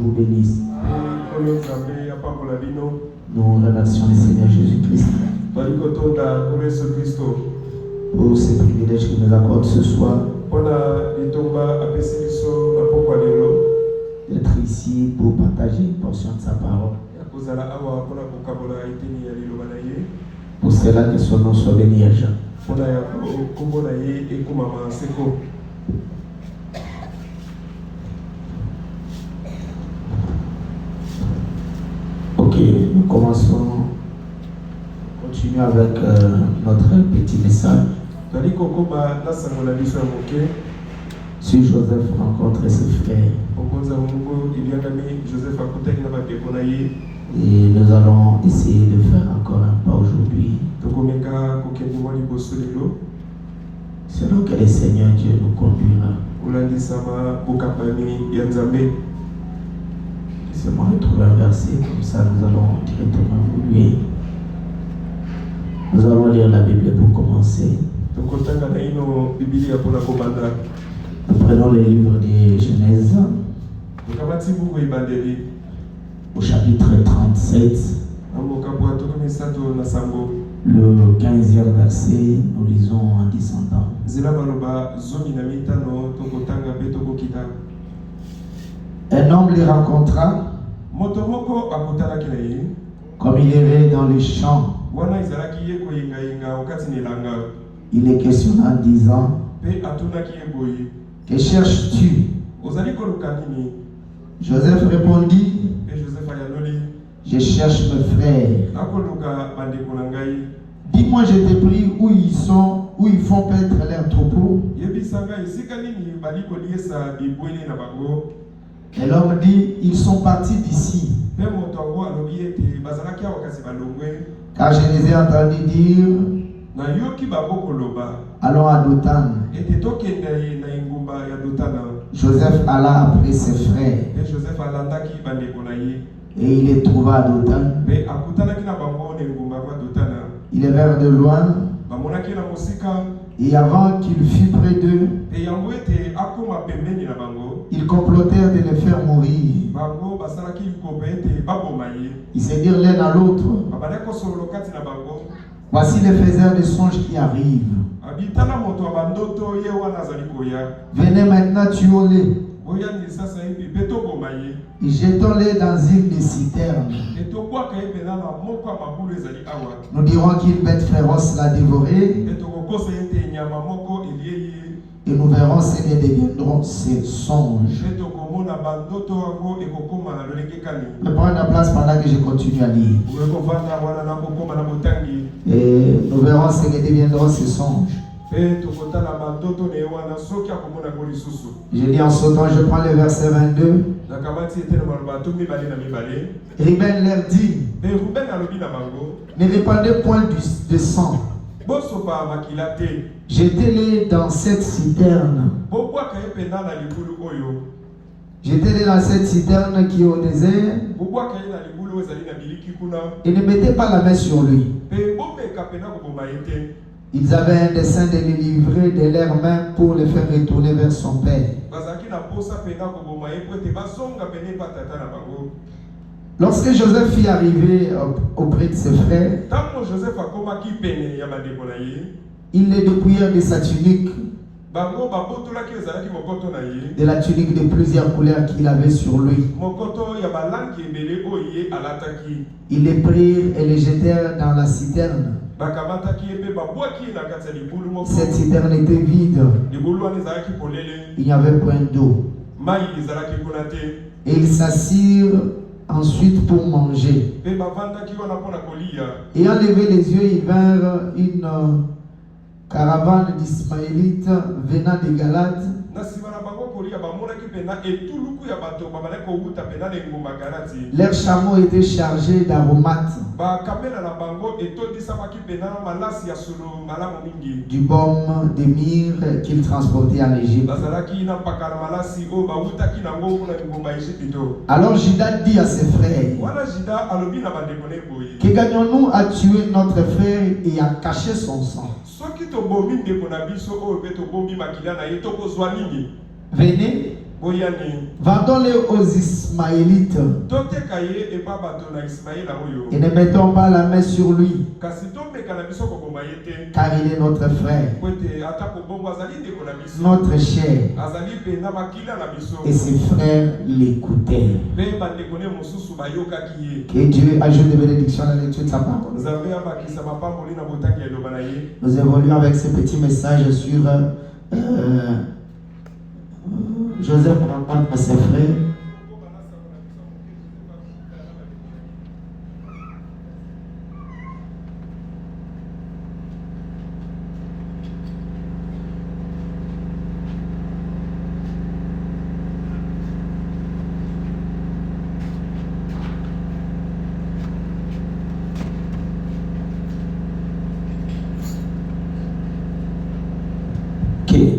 vous bénisse. Nous remercions le Seigneur Jésus-Christ pour ce privilège qu'il nous accorde ce soir d'être ici pour partager une portion de sa parole. Pour cela que son nom soit béni à Jean. Ok, nous commençons. Continuons avec notre petit message. Si Joseph rencontre ses frères, et nous allons essayer de faire encore un pas aujourd'hui, selon que le Seigneur Dieu nous conduira. Laissez-moi retrouver un verset, comme ça nous allons directement évoluer. Nous allons lire la Bible pour commencer. Nous prenons le livre de Genèse au chapitre 37, le 15e verset, nous lisons en descendant. Un homme les rencontra comme il errait dans les champs. Il les questionna en disant: que cherches-tu? Joseph répondit: je cherche mes frères. Dis-moi, je t'ai pris où ils sont, où ils font paître leurs troupeaux. Et l'homme dit: ils sont partis d'ici, car je les ai entendus dire: allons à Dothan. Joseph alla après ses frères, et il les trouva à Dothan. Il est vers de loin, et avant qu'il fût près d'eux, ils complotèrent de les faire mourir. Ils se dirent l'un à l'autre: voici les faiseurs de songes qui arrivent. Venez maintenant, tuons-les et jetons-les dans une des citernes. Nous dirons qu'une bête féroce l'a dévoré, et nous verrons ce que deviendront ces songes. Je prends la place pendant que je continue à lire. Et nous verrons ce que deviendront ces songes. Je lis en sautant, je prends le verset 22. Ruben leur dit: ne répandez point de sang. Jetez-les dans cette citerne. Jetez-les dans cette citerne qui est au désert. Et ne mettez pas la main sur lui. Ils avaient un dessein de les livrer de leurs mains pour les faire retourner vers son père. Lorsque Joseph fut arrivé auprès de ses frères, ils les dépouillèrent de sa tunique, de la tunique de plusieurs couleurs qu'il avait sur lui. Ils les prirent et les jetèrent dans la citerne. Cette citerne était vide. Il n'y avait point d'eau. Et ils s'assirent ensuite pour manger. Ayant levé les yeux, ils vinrent une caravane d'Ismaélites venant de Galate. Leurs chameaux étaient chargés d'aromates, du baume de myrrhe qu'ils transportaient en Égypte. Alors Judas dit à ses frères: que gagnons-nous à tuer notre frère et à cacher son sang? Venez, Vendons-les aux Ismaélites et ne mettons pas la main sur lui, car il est notre frère, notre chair. Et ses frères l'écoutaient. Que Dieu ajoute des bénédictions à la lecture de sa parole. Nous évoluons avec ce petit message sur Joseph rencontre à ses frères.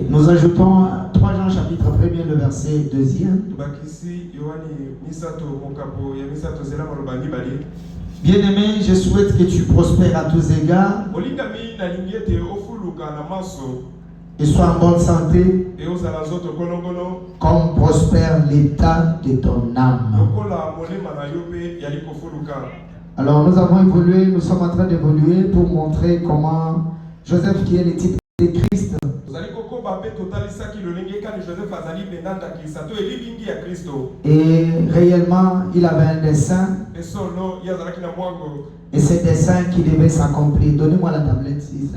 Nous ajoutons 3 Jean chapitre 1er, le verset 2e. Bien-aimé, je souhaite que tu prospères à tous égards et sois en bonne santé, comme prospère l'état de ton âme. Alors nous avons évolué, nous sommes en train d'évoluer pour montrer comment Joseph, qui est le type de Christ, et réellement il avait un dessein, et ce dessein qui devait s'accomplir. Donnez-moi la tablette ici.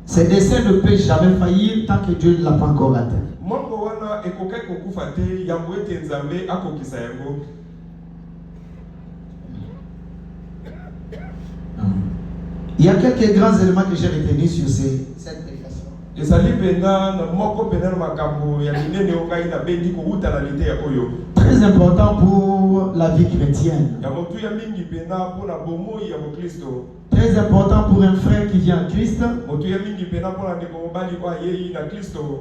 Ce dessein ne peut jamais faillir tant que Dieu ne l'a pas encore atteint. Il y a quelques grands éléments que j'ai retenus sur cette prédication. Très important pour la vie chrétienne. Très important pour un frère qui vient en Christ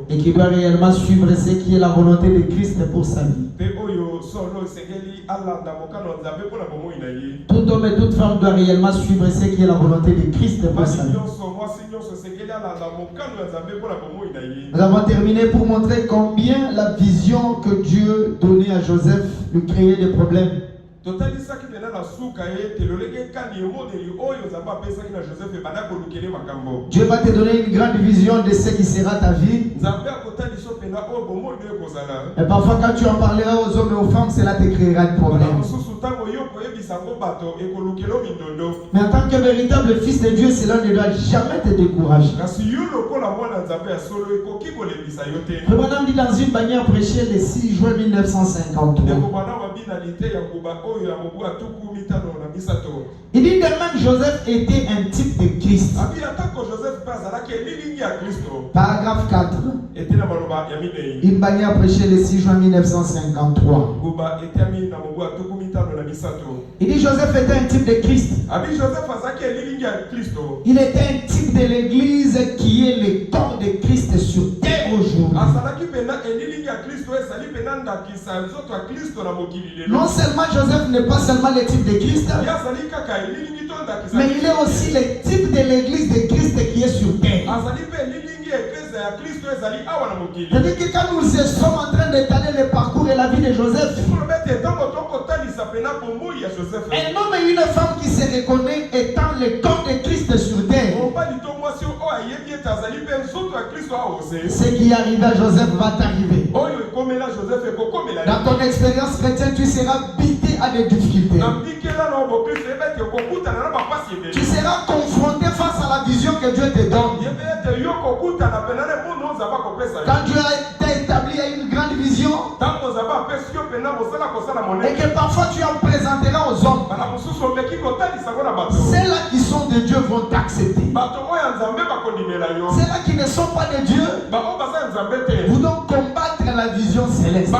et qui doit réellement suivre ce qui est la volonté de Christ pour sa vie. Tout homme et toute femme doit réellement suivre ce qui est la volonté de Christ pour sa vie. Nous avons terminé pour montrer combien la vision que Dieu donnait à Joseph lui créait des problèmes. Dieu va te donner une grande vision de ce qui sera ta vie. Et parfois quand tu en parleras aux hommes et aux femmes, cela te créera un problème. Mais en tant que véritable fils de Dieu, cela ne doit jamais te décourager. Revenons dit dans une bannière prêchée le 6 juin 1953. Il dit que même Joseph était un type de Christ. Paragraphe 4. Une bannière prêchée le 6 juin 1953. Il dit Joseph était un type de Christ. Il était un type de l'église qui est le corps de Christ sur terre aujourd'hui. Non seulement Joseph n'est pas seulement le type de Christ, mais il est aussi le type de l'église de Christ qui est sur terre. C'est-à-dire que quand nous sommes en train d'étaler le parcours et la vie de Joseph, un homme et une femme qui se reconnaît étant le corps de Christ sur terre, ce qui est arrivé à Joseph va t'arriver. Dans ton expérience chrétienne, tu seras bité à des difficultés. Tu seras confronté face à la vision que Dieu te donne. Quand Dieu t'a établi à une grande vision, et que parfois tu en présenteras aux hommes, ceux-là qui sont de Dieu vont t'accepter. Ceux-là qui ne sont pas de Dieu vous donc combattre la vision céleste. Ne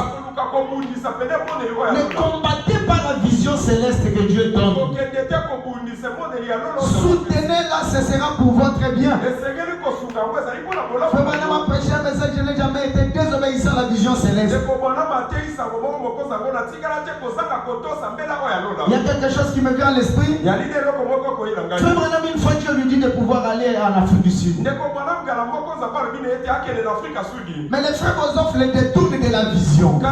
combattez pas la vision céleste que Dieu donne. Soutenez-la, ce sera pour votre bien. Frère, m'a prêché un message, je n'ai jamais été désobéissant trahissant la vision céleste. Il y a quelque chose qui me vient à l'esprit. Frère Branham, une fois Dieu lui dit de pouvoir aller en Afrique du Sud. Mais les frères Bozof le détournent de la vision. Donc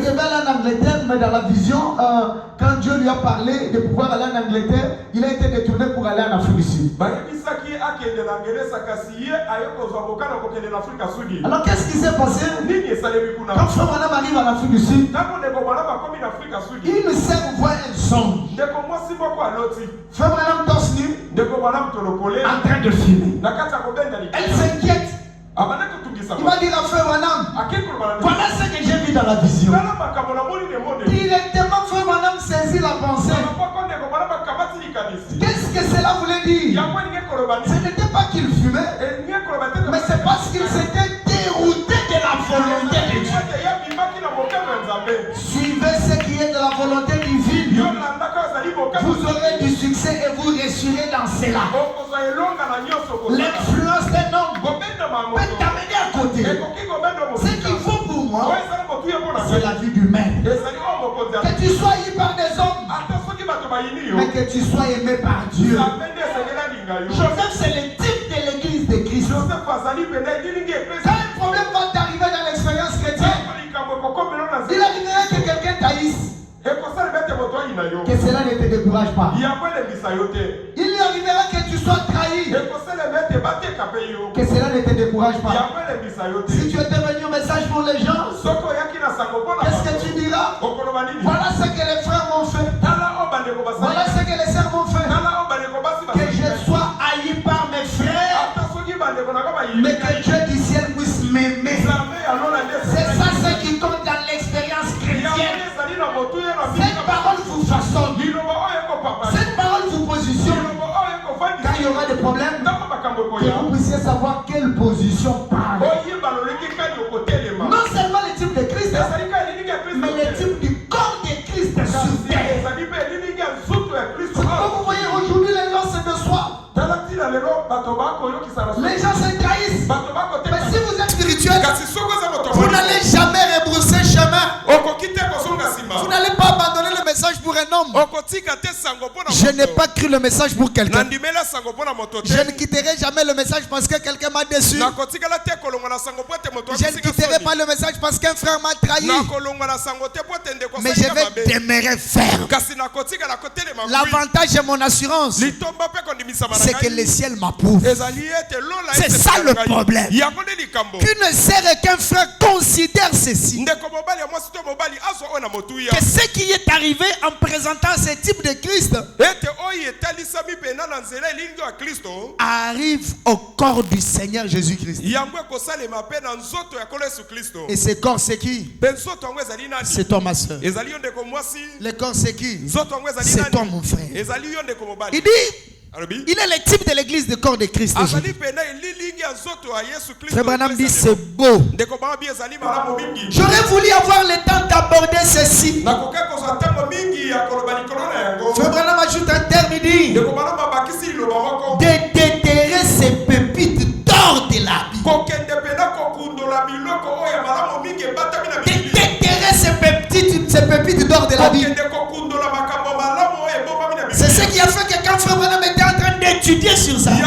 il va aller en Angleterre, mais dans la vision, quand Dieu lui a parlé de pouvoir aller en Angleterre, il a été détourné pour aller en Afrique du Sud. Alors qu'est-ce qui s'est passé? Quand Frère Branham arrive en Afrique du Sud, il ne sait voir un songe. Frère Branham torse nu, en train de filmer. Elle s'inquiète. Il va dire à Frère Branham, voilà ce que j'ai vu dans la vision. Directement Frère Branham saisit la pensée. Qu'est-ce que cela voulait dire? Ce n'était pas qu'il fumait, mais c'est parce qu'il s'était dérouté de la volonté de Dieu. Suivez ce qui est de la volonté divine. Vous aurez du succès et vous réussirez dans cela. L'influence d'un homme peut t'amener à côté. Ce qu'il faut pour moi, c'est la vie humaine. Que tu sois haï par des hommes, mais que tu sois aimé par Dieu. Joseph, c'est le type de l'église de Christ. Quand un problème va t'arriver dans l'expérience chrétienne, il arriverait que quelqu'un t'haïsse. Que cela ne te décourage pas. Il arrivera que tu sois trahi. Que cela ne te décourage pas. Si tu étais venu au message pour les gens, qu'est-ce que tu diras? Voilà ce que les frères m'ont fait. Voilà ce que les sœurs m'ont fait. Que je sois haï par mes frères, mais que Dieu du ciel puisse m'aimer. C'est ça ce qui compte dans l'expérience chrétienne. Cette parole vous façonne. Cette parole vous positionne. Quand il y aura des problèmes, que vous puissiez savoir quelle position parle. Non seulement le type de Christ, mais le type du corps de Christ sur terre. Comme vous voyez aujourd'hui les lances de soi. Les gens se trahissent. Mais si vous êtes spirituel, vous n'allez jamais rebrousser chemin. Vous n'allez pas abandonner le message pour un homme. Je n'ai pas cru le message pour quelqu'un. Je ne quitterai jamais le message parce que quelqu'un m'a déçu. Je ne quitterai pas le message parce qu'un frère m'a trahi. Mais je vais demeurer ferme. L'avantage de mon assurance, c'est que le ciel m'approuve. C'est ça le problème. Qu'une sœur et qu'un frère considèrent ceci. Que ce qui est arrivé en présentant ce type de Christ arrive au corps du Seigneur Jésus-Christ. Et ce corps c'est qui? C'est toi ma soeur. Le corps c'est qui? C'est toi mon frère. Il dit, il est le type de l'église de corps de Christ. Frère Branham dit c'est beau. J'aurais voulu avoir le temps d'aborder ceci. Frère Branham ajoute un terme, il dit de déterrer ces pépites d'or de la Bible. De déterrer ces pépites d'or de la Bible. C'est ce qui a fait que quand Frère Branham était en train d'étudier sur ça, il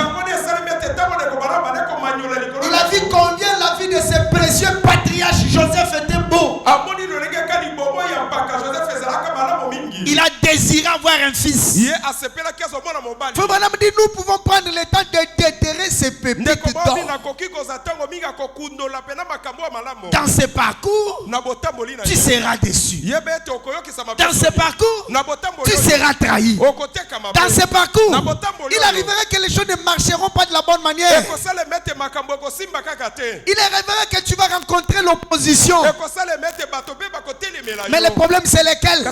a vu combien la vie de ce précieux patriarche Joseph était beau. Il a désiré avoir un fils. Frère Branham dit nous pouvons prendre le temps de déterrer ces pépites d'or. Dans ce parcours, tu seras déçu. Dans ce parcours, tu seras trahi. Dans ce parcours, il arriverait que les choses ne marcheront pas de la bonne manière. Il arriverait que tu vas rencontrer l'opposition. Mais le problème c'est lequel?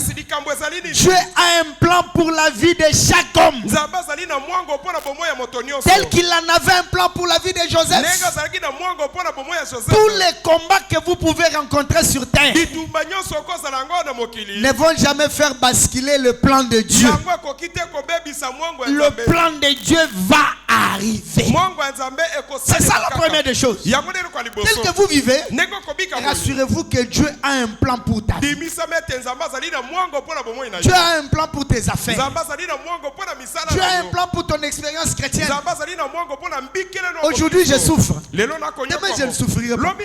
Dieu a un plan pour la vie de chaque homme. Tel qu'il en avait un plan pour la vie de Joseph. Tous les combats que vous pouvez rencontrer sur terre ne vont jamais faire basculer le plan de Dieu. Le plan de Dieu va arriver. C'est ça la première des choses. tel que vous vivez, rassurez-vous que Dieu a un plan pour ta vie. Dieu a un plan pour tes affaires. Dieu a un plan pour ton expérience chrétienne. Aujourd'hui je souffre. Demain je ne souffrirai pas.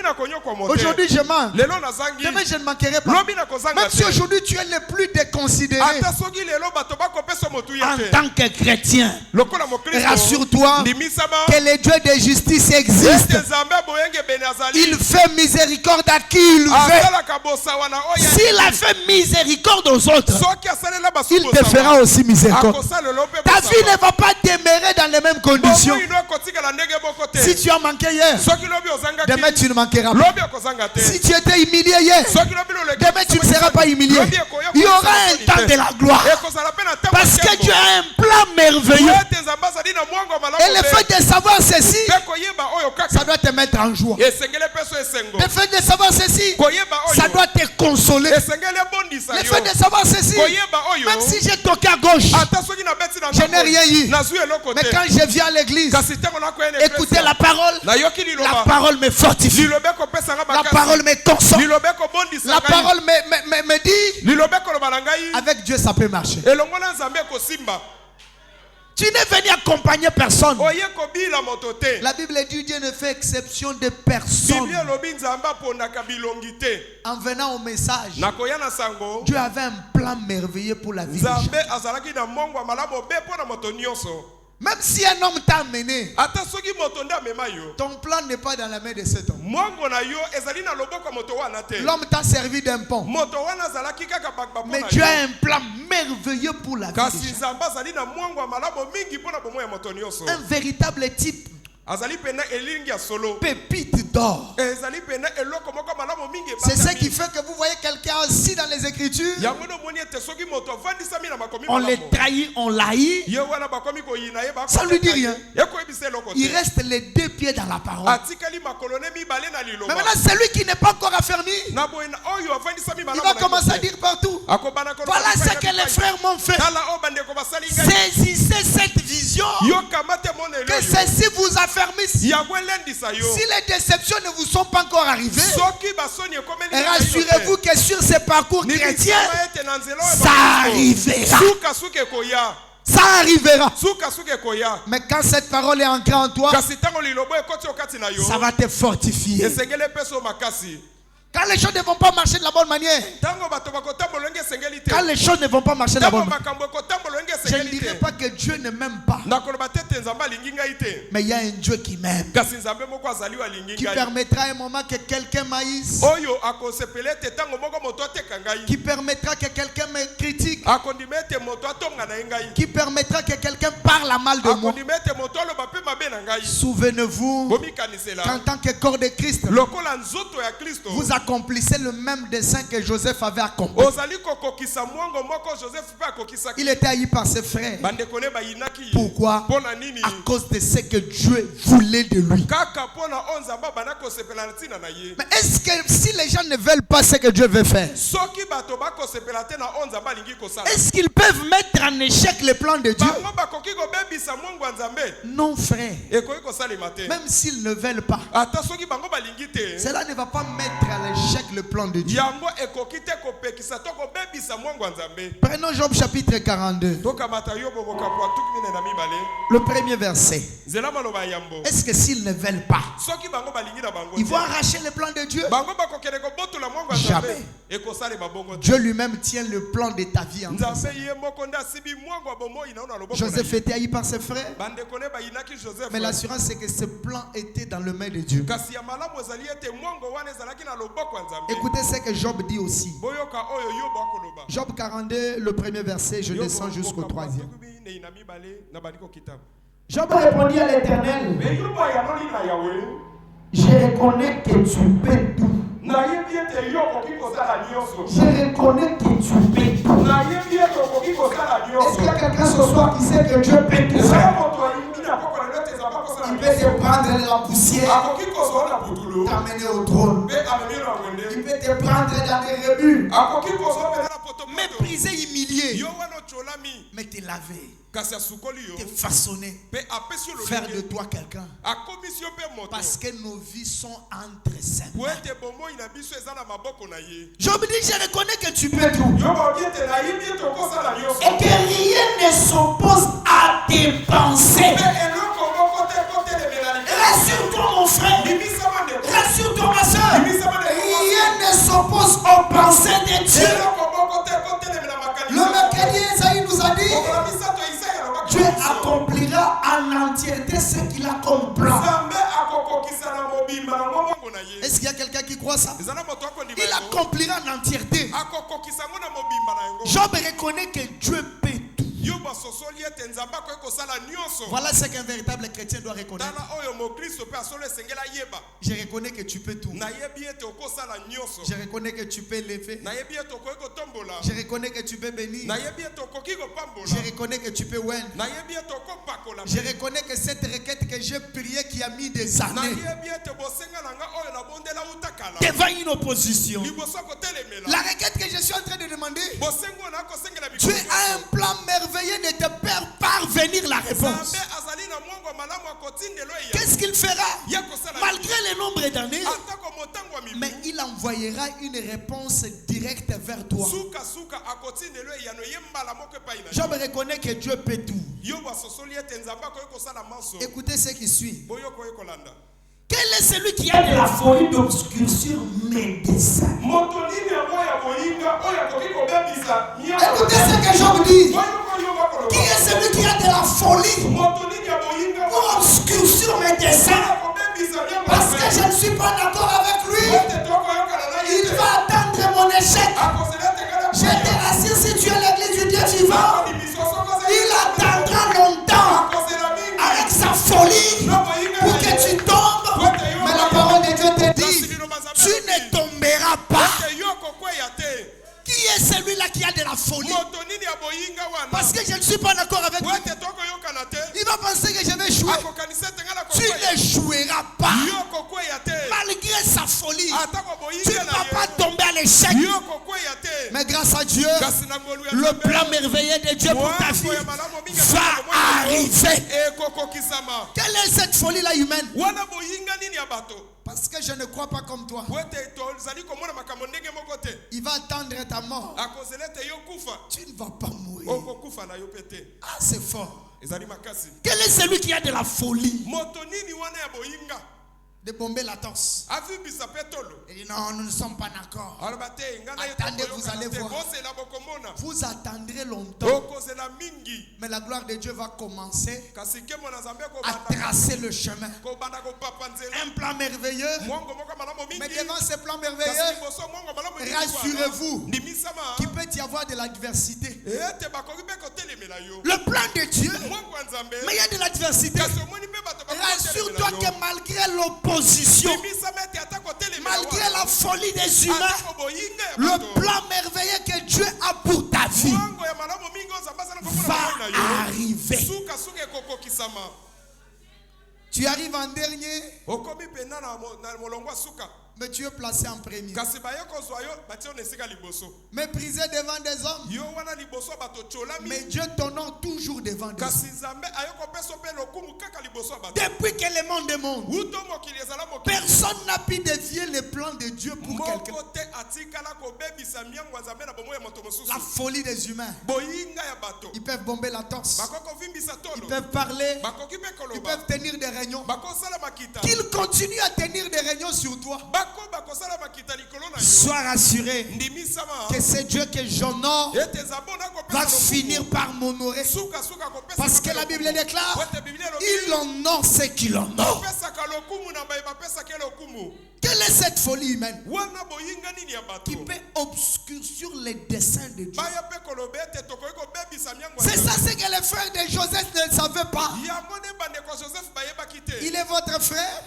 Aujourd'hui je manque. Demain je ne manquerai pas. Même si aujourd'hui tu es le plus déconsidéré. En tant que chrétien, rassure-toi que le Dieu de justice existe. Il fait miséricorde à qui il veut. S'il a fait miséricorde aux autres, il te fera aussi miséricorde. Ta vie ne va pas demeurer dans les mêmes conditions. Si tu as manqué hier, demain tu ne manqueras pas. Si tu étais humilié hier, demain tu ne seras pas humilié. Il y aura un temps de la gloire. Parce que Dieu a un plan merveilleux. Et le fait de savoir ceci, ça doit te mettre en joie. Le fait de savoir ceci, ça doit te consoler. Le fait de savoir ceci, même si j'ai toqué à gauche, je n'ai rien eu. Mais quand je viens à l'église, écouter la parole me fortifie. La parole me console. La parole me dit, avec Dieu ça peut marcher. Tu n'es venu accompagner personne. La Bible dit Dieu ne fait exception de personne. En venant au message, Dieu avait un plan merveilleux pour la vie. Même si un homme t'a amené, ton plan n'est pas dans la main de cet homme. L'homme t'a servi d'un pont. Mais Dieu a un plan merveilleux pour la vie. Un véritable type. Pépite d'or. C'est ce qui fait que vous voyez quelqu'un assis dans les Écritures. On les trahit, on l'haït. Ça ne lui dit rien. Il reste les deux pieds dans la parole. Mais maintenant, celui qui n'est pas encore affermi, il va commencer à dire partout. Voilà ce que les frères m'ont fait. Saisissez cette vision. Que ceci vous affermisse. Si les déceptions ne vous sont pas encore arrivées, rassurez-vous que sur ce parcours chrétien, ça arrivera. Ça arrivera. Mais quand cette parole est ancrée en toi, ça va te fortifier. Quand les choses ne vont pas marcher de la bonne manière, quand les choses ne vont pas marcher de la bonne manière, je ne dirais pas que Dieu ne m'aime pas. Mais il y a un Dieu qui m'aime, qui permettra à un moment que quelqu'un m'haïsse, qui permettra que quelqu'un me critique, qui permettra que quelqu'un parle à mal de moi. Souvenez-vous qu'en tant que corps de Christ, vous accomplissez le même dessein que Joseph avait accompli. Il était haï par ses frères. Pourquoi? À cause de ce que Dieu voulait de lui. Mais est-ce que si les gens ne veulent pas ce que Dieu veut faire, est-ce qu'ils peuvent mettre en échec le plan de Dieu? Non, frère. Même s'ils ne veulent pas, cela ne va pas mettre à l'échec le plan de Dieu. Prenons Job chapitre 42. Le premier verset. Est-ce que s'ils ne veulent pas, ils vont arracher le plan de Dieu? Jamais. Dieu lui-même tient le plan de ta vie en main. Joseph était haï par ses frères, mais l'assurance c'est que ce plan était dans le main de Dieu. Écoutez ce que Job dit aussi. Job 42, le premier verset, je descends jusqu'au troisième. Job répondit à l'Éternel: je reconnais que tu peux tout. Je reconnais que tu peux tout. Est-ce qu'il y a quelqu'un ce soir qui sait que Dieu peut tout faire? Il peut te prendre de la poussière, t'amener au trône. Il peut te prendre dans des rebuts, méprisé, humilié, mais te laver, te façonner, faire de toi quelqu'un. Parce que nos vies sont entre ses mains. Job dit, je reconnais que tu peux tout. Et que rien ne s'oppose à tes pensées. Rassure-toi mon frère. Rassure-toi ma soeur. Rien ne s'oppose aux pensées de Dieu. Le mercredi, Esaïe nous a dit, Dieu accomplira en entièreté ce qu'il a comme plan. Est-ce qu'il y a quelqu'un qui croit ça? Il accomplira en entièreté. Job reconnaît que Dieu peut tout. Voilà ce qu'un véritable chrétien doit reconnaître. Je reconnais que tu peux tout. Je reconnais que tu peux lever. Je reconnais que tu peux bénir. Je reconnais que tu peux win. Je reconnais que cette requête que j'ai priée qui a mis des années devant une opposition, la requête que je suis en train de demander, tu as un plan merveilleux de te faire parvenir la réponse. Qu'est-ce qu'il fera? Malgré le nombre d'années, mais il envoyera une réponse directe vers toi. Je me reconnais que Dieu peut tout. Écoutez ce qui suit. Quel est celui qui a de la folie d'obscurcir mes desseins? Écoutez ce que Job dit. Qui est celui qui a de la folie pour obscurcir mes desseins? Parce que je ne suis pas d'accord avec lui. Il va attendre mon échec. Je te rassure, si tu es l'église du Dieu vivant, il attendra longtemps avec sa folie pour que tu tombes. Mais la parole de Dieu te dit, tu ne tomberas pas. Qui est celui-là qui a de la folie? Parce que je ne suis pas d'accord avec lui. Il va penser que je vais échouer. Tu n'échoueras pas. Malgré sa folie, tu ne vas pas tomber à l'échec. Mais grâce à Dieu, le plan merveilleux de Dieu pour ta vie va arriver. Quelle est cette folie-là humaine? Parce que je ne crois pas comme toi. Il va attendre ta mort. Tu ne vas pas mourir. Ah, c'est fort. Quel est celui qui a de la folie de bomber la torse? Il dit non, nous ne sommes pas d'accord. Attendez, vous allez voir. Vous attendrez longtemps. Mais la gloire de Dieu va commencer à tracer le chemin. Un plan merveilleux. Mais devant ce plan merveilleux, rassurez-vous qu'il peut y avoir de l'adversité. Le plan de Dieu, mais il y a de l'adversité. Rassure-toi que malgré l'opposition, malgré la folie des humains, le plan merveilleux que Dieu a pour ta vie va arriver. Tu arrives en dernier, mais tu es placé en premier. Méprisé devant des hommes, mais Dieu t'honore toujours devant des hommes. Depuis que le monde est monde, personne n'a pu dévier le plan de Dieu pour quelqu'un. La folie des humains. Ils peuvent bomber la torse. Ils peuvent parler. Ils peuvent tenir des réunions. Qu'ils continuent à tenir des réunions sur toi. Sois rassuré que c'est Dieu que j'honore va finir par m'honorer. Parce que la Bible déclare, il honore ce qu'il honore. Quelle est cette folie humaine qui peut obscurcir les desseins de Dieu? C'est ça ce que les frères de Joseph ne savaient pas. Il est votre frère,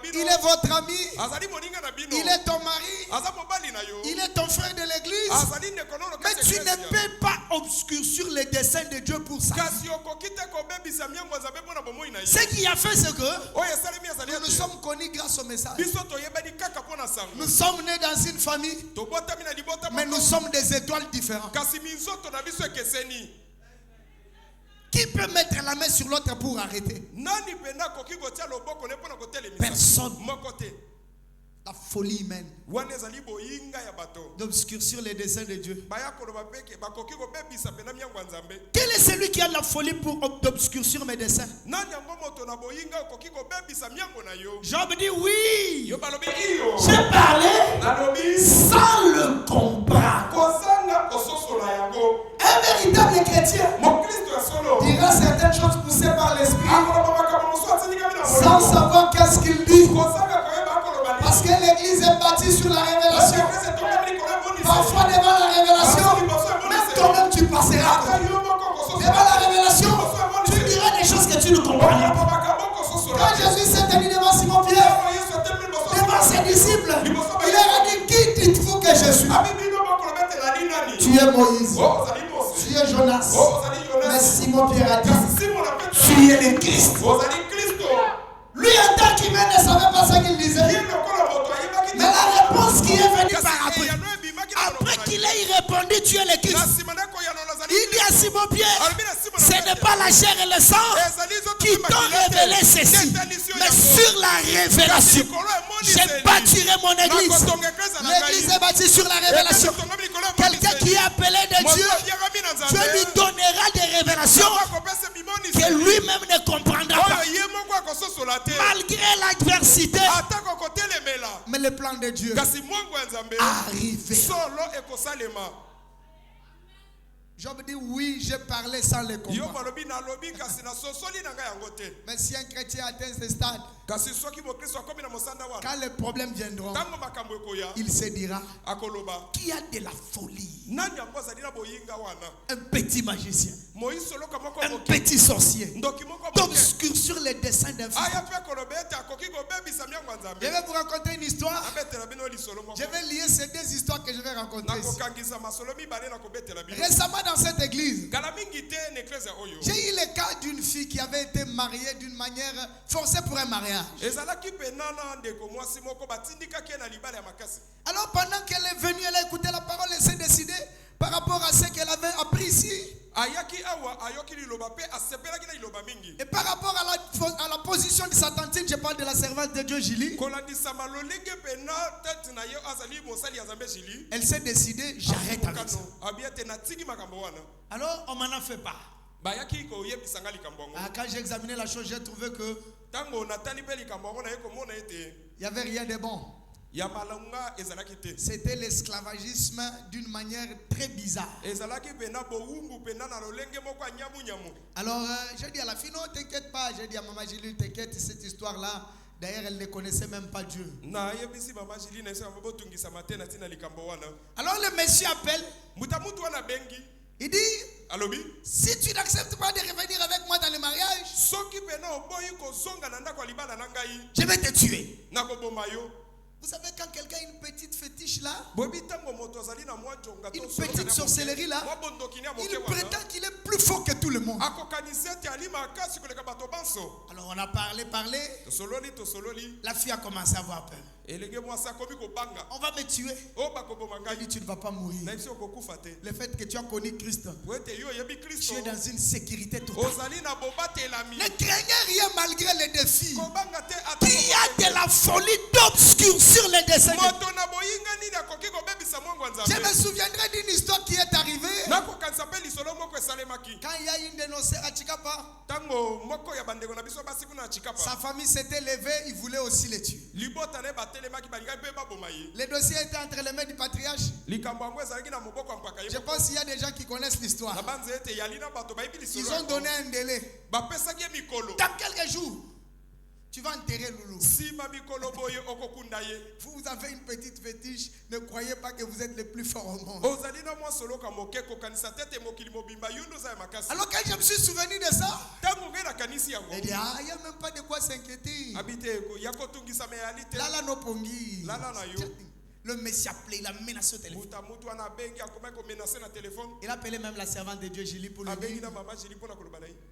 il est votre ami, il est ton mari, il est ton frère de l'église. Mais tu ne peux pas obscurcir les desseins de Dieu pour ça. Ce qui a fait, c'est que nous nous sommes connus connu grâce au message. Nous sommes nés dans une famille, mais nous sommes des étoiles différentes. Qui peut mettre la main sur l'autre pour arrêter? Personne. La folie humaine d'obscurcir les desseins de Dieu. Quel est celui qui a la folie pour d'obscurcir mes desseins? Job dit oui. J'ai parlé sans le comprendre. Un véritable chrétien dira certaines choses poussées par l'esprit sans savoir qu'est-ce qu'il dit. Parce que l'église est bâtie sur la révélation. Parfois devant la révélation, même toi-même tu passeras. Devant la révélation, tu diras des choses que tu ne comprends pas. Quand Jésus s'est tenu devant Simon-Pierre, devant ses disciples, il leur a dit: qui dites-vous que je suis? Tu es Moïse. Tu es Jonas. Mais Simon-Pierre a dit: tu es le Christ. Lui, en tant qu'humain, ne savait pas ce qu'il disait. Mais la réponse qui est venue par après qu'il ait répondu: tu es le Christ, il dit à Simon-Pierre: ce n'est pas la chair et le sang qui t'ont révélé ceci, mais sur la révélation. Je bâtirai mon église. L'église est bâtie sur la révélation. Quelqu'un qui est appelé de Dieu, Dieu lui donnera des révélations que lui-même ne comprendra pas. Malgré l'adversité, mais le plan de Dieu arrive. Job dit oui, j'ai parlé sans le comprendre. Mais si un chrétien atteint ce stade, quand les problèmes viendront, il se dira: qui a de la folie? Un petit magicien, un petit sorcier, d'obscurcir les desseins d'un fils. Je vais vous raconter une histoire. Je vais lier ces deux histoires que je vais rencontrer ici. Récemment dans cette église, j'ai eu le cas d'une fille qui avait été mariée d'une manière forcée pour un mariage. Alors pendant qu'elle est venue, elle a écouté la parole, elle s'est décidée par rapport à ce qu'elle avait appris ici. Et par rapport à la position de sa tantine, je parle de la servante de Dieu Julie. Elle s'est décidée: j'arrête avec ça. Alors on m'en a fait part. Quand j'ai examiné la chose, j'ai trouvé que il n'y avait rien de bon. C'était l'esclavagisme d'une manière très bizarre. Alors j'ai dit à la fille: non, t'inquiète pas. J'ai dit à maman Julie: t'inquiète, cette histoire-là, d'ailleurs elle ne connaissait même pas Dieu. Alors le monsieur appelle. Il dit: si tu n'acceptes pas de revenir avec moi dans le mariage, je vais te tuer. Vous savez, quand quelqu'un a une petite fétiche là, une petite sorcellerie là, il prétend qu'il est plus fort que tout le monde. Alors on a parlé. La fille a commencé à avoir peur. On va me tuer. Elle dit: tu ne vas pas mourir. Le fait que tu as connu Christ, tu es dans une sécurité totale. Ne craignez rien malgré les défis. Qui a de la folie d'obscurcir les desseins? Je me souviendrai d'une histoire qui est arrivée. Quand il y a une dénoncée à Chikapa, sa famille s'était levée, il voulait aussi les tuer. Le dossier était entre les mains du patriarche. Je pense qu'il y a des gens qui connaissent l'histoire. Ils ont donné un délai. Dans quelques jours, tu vas enterrer Loulou. Vous avez une petite fétiche. Ne croyez pas que vous êtes le plus fort au monde. Alors quand je me suis souvenu de ça, j'ai dit: il n'y a même pas de quoi s'inquiéter. Lala no pongi. Le Messie appelé, il a menacé au téléphone. Il a appelé même la servante de Dieu Julie pour lui dire: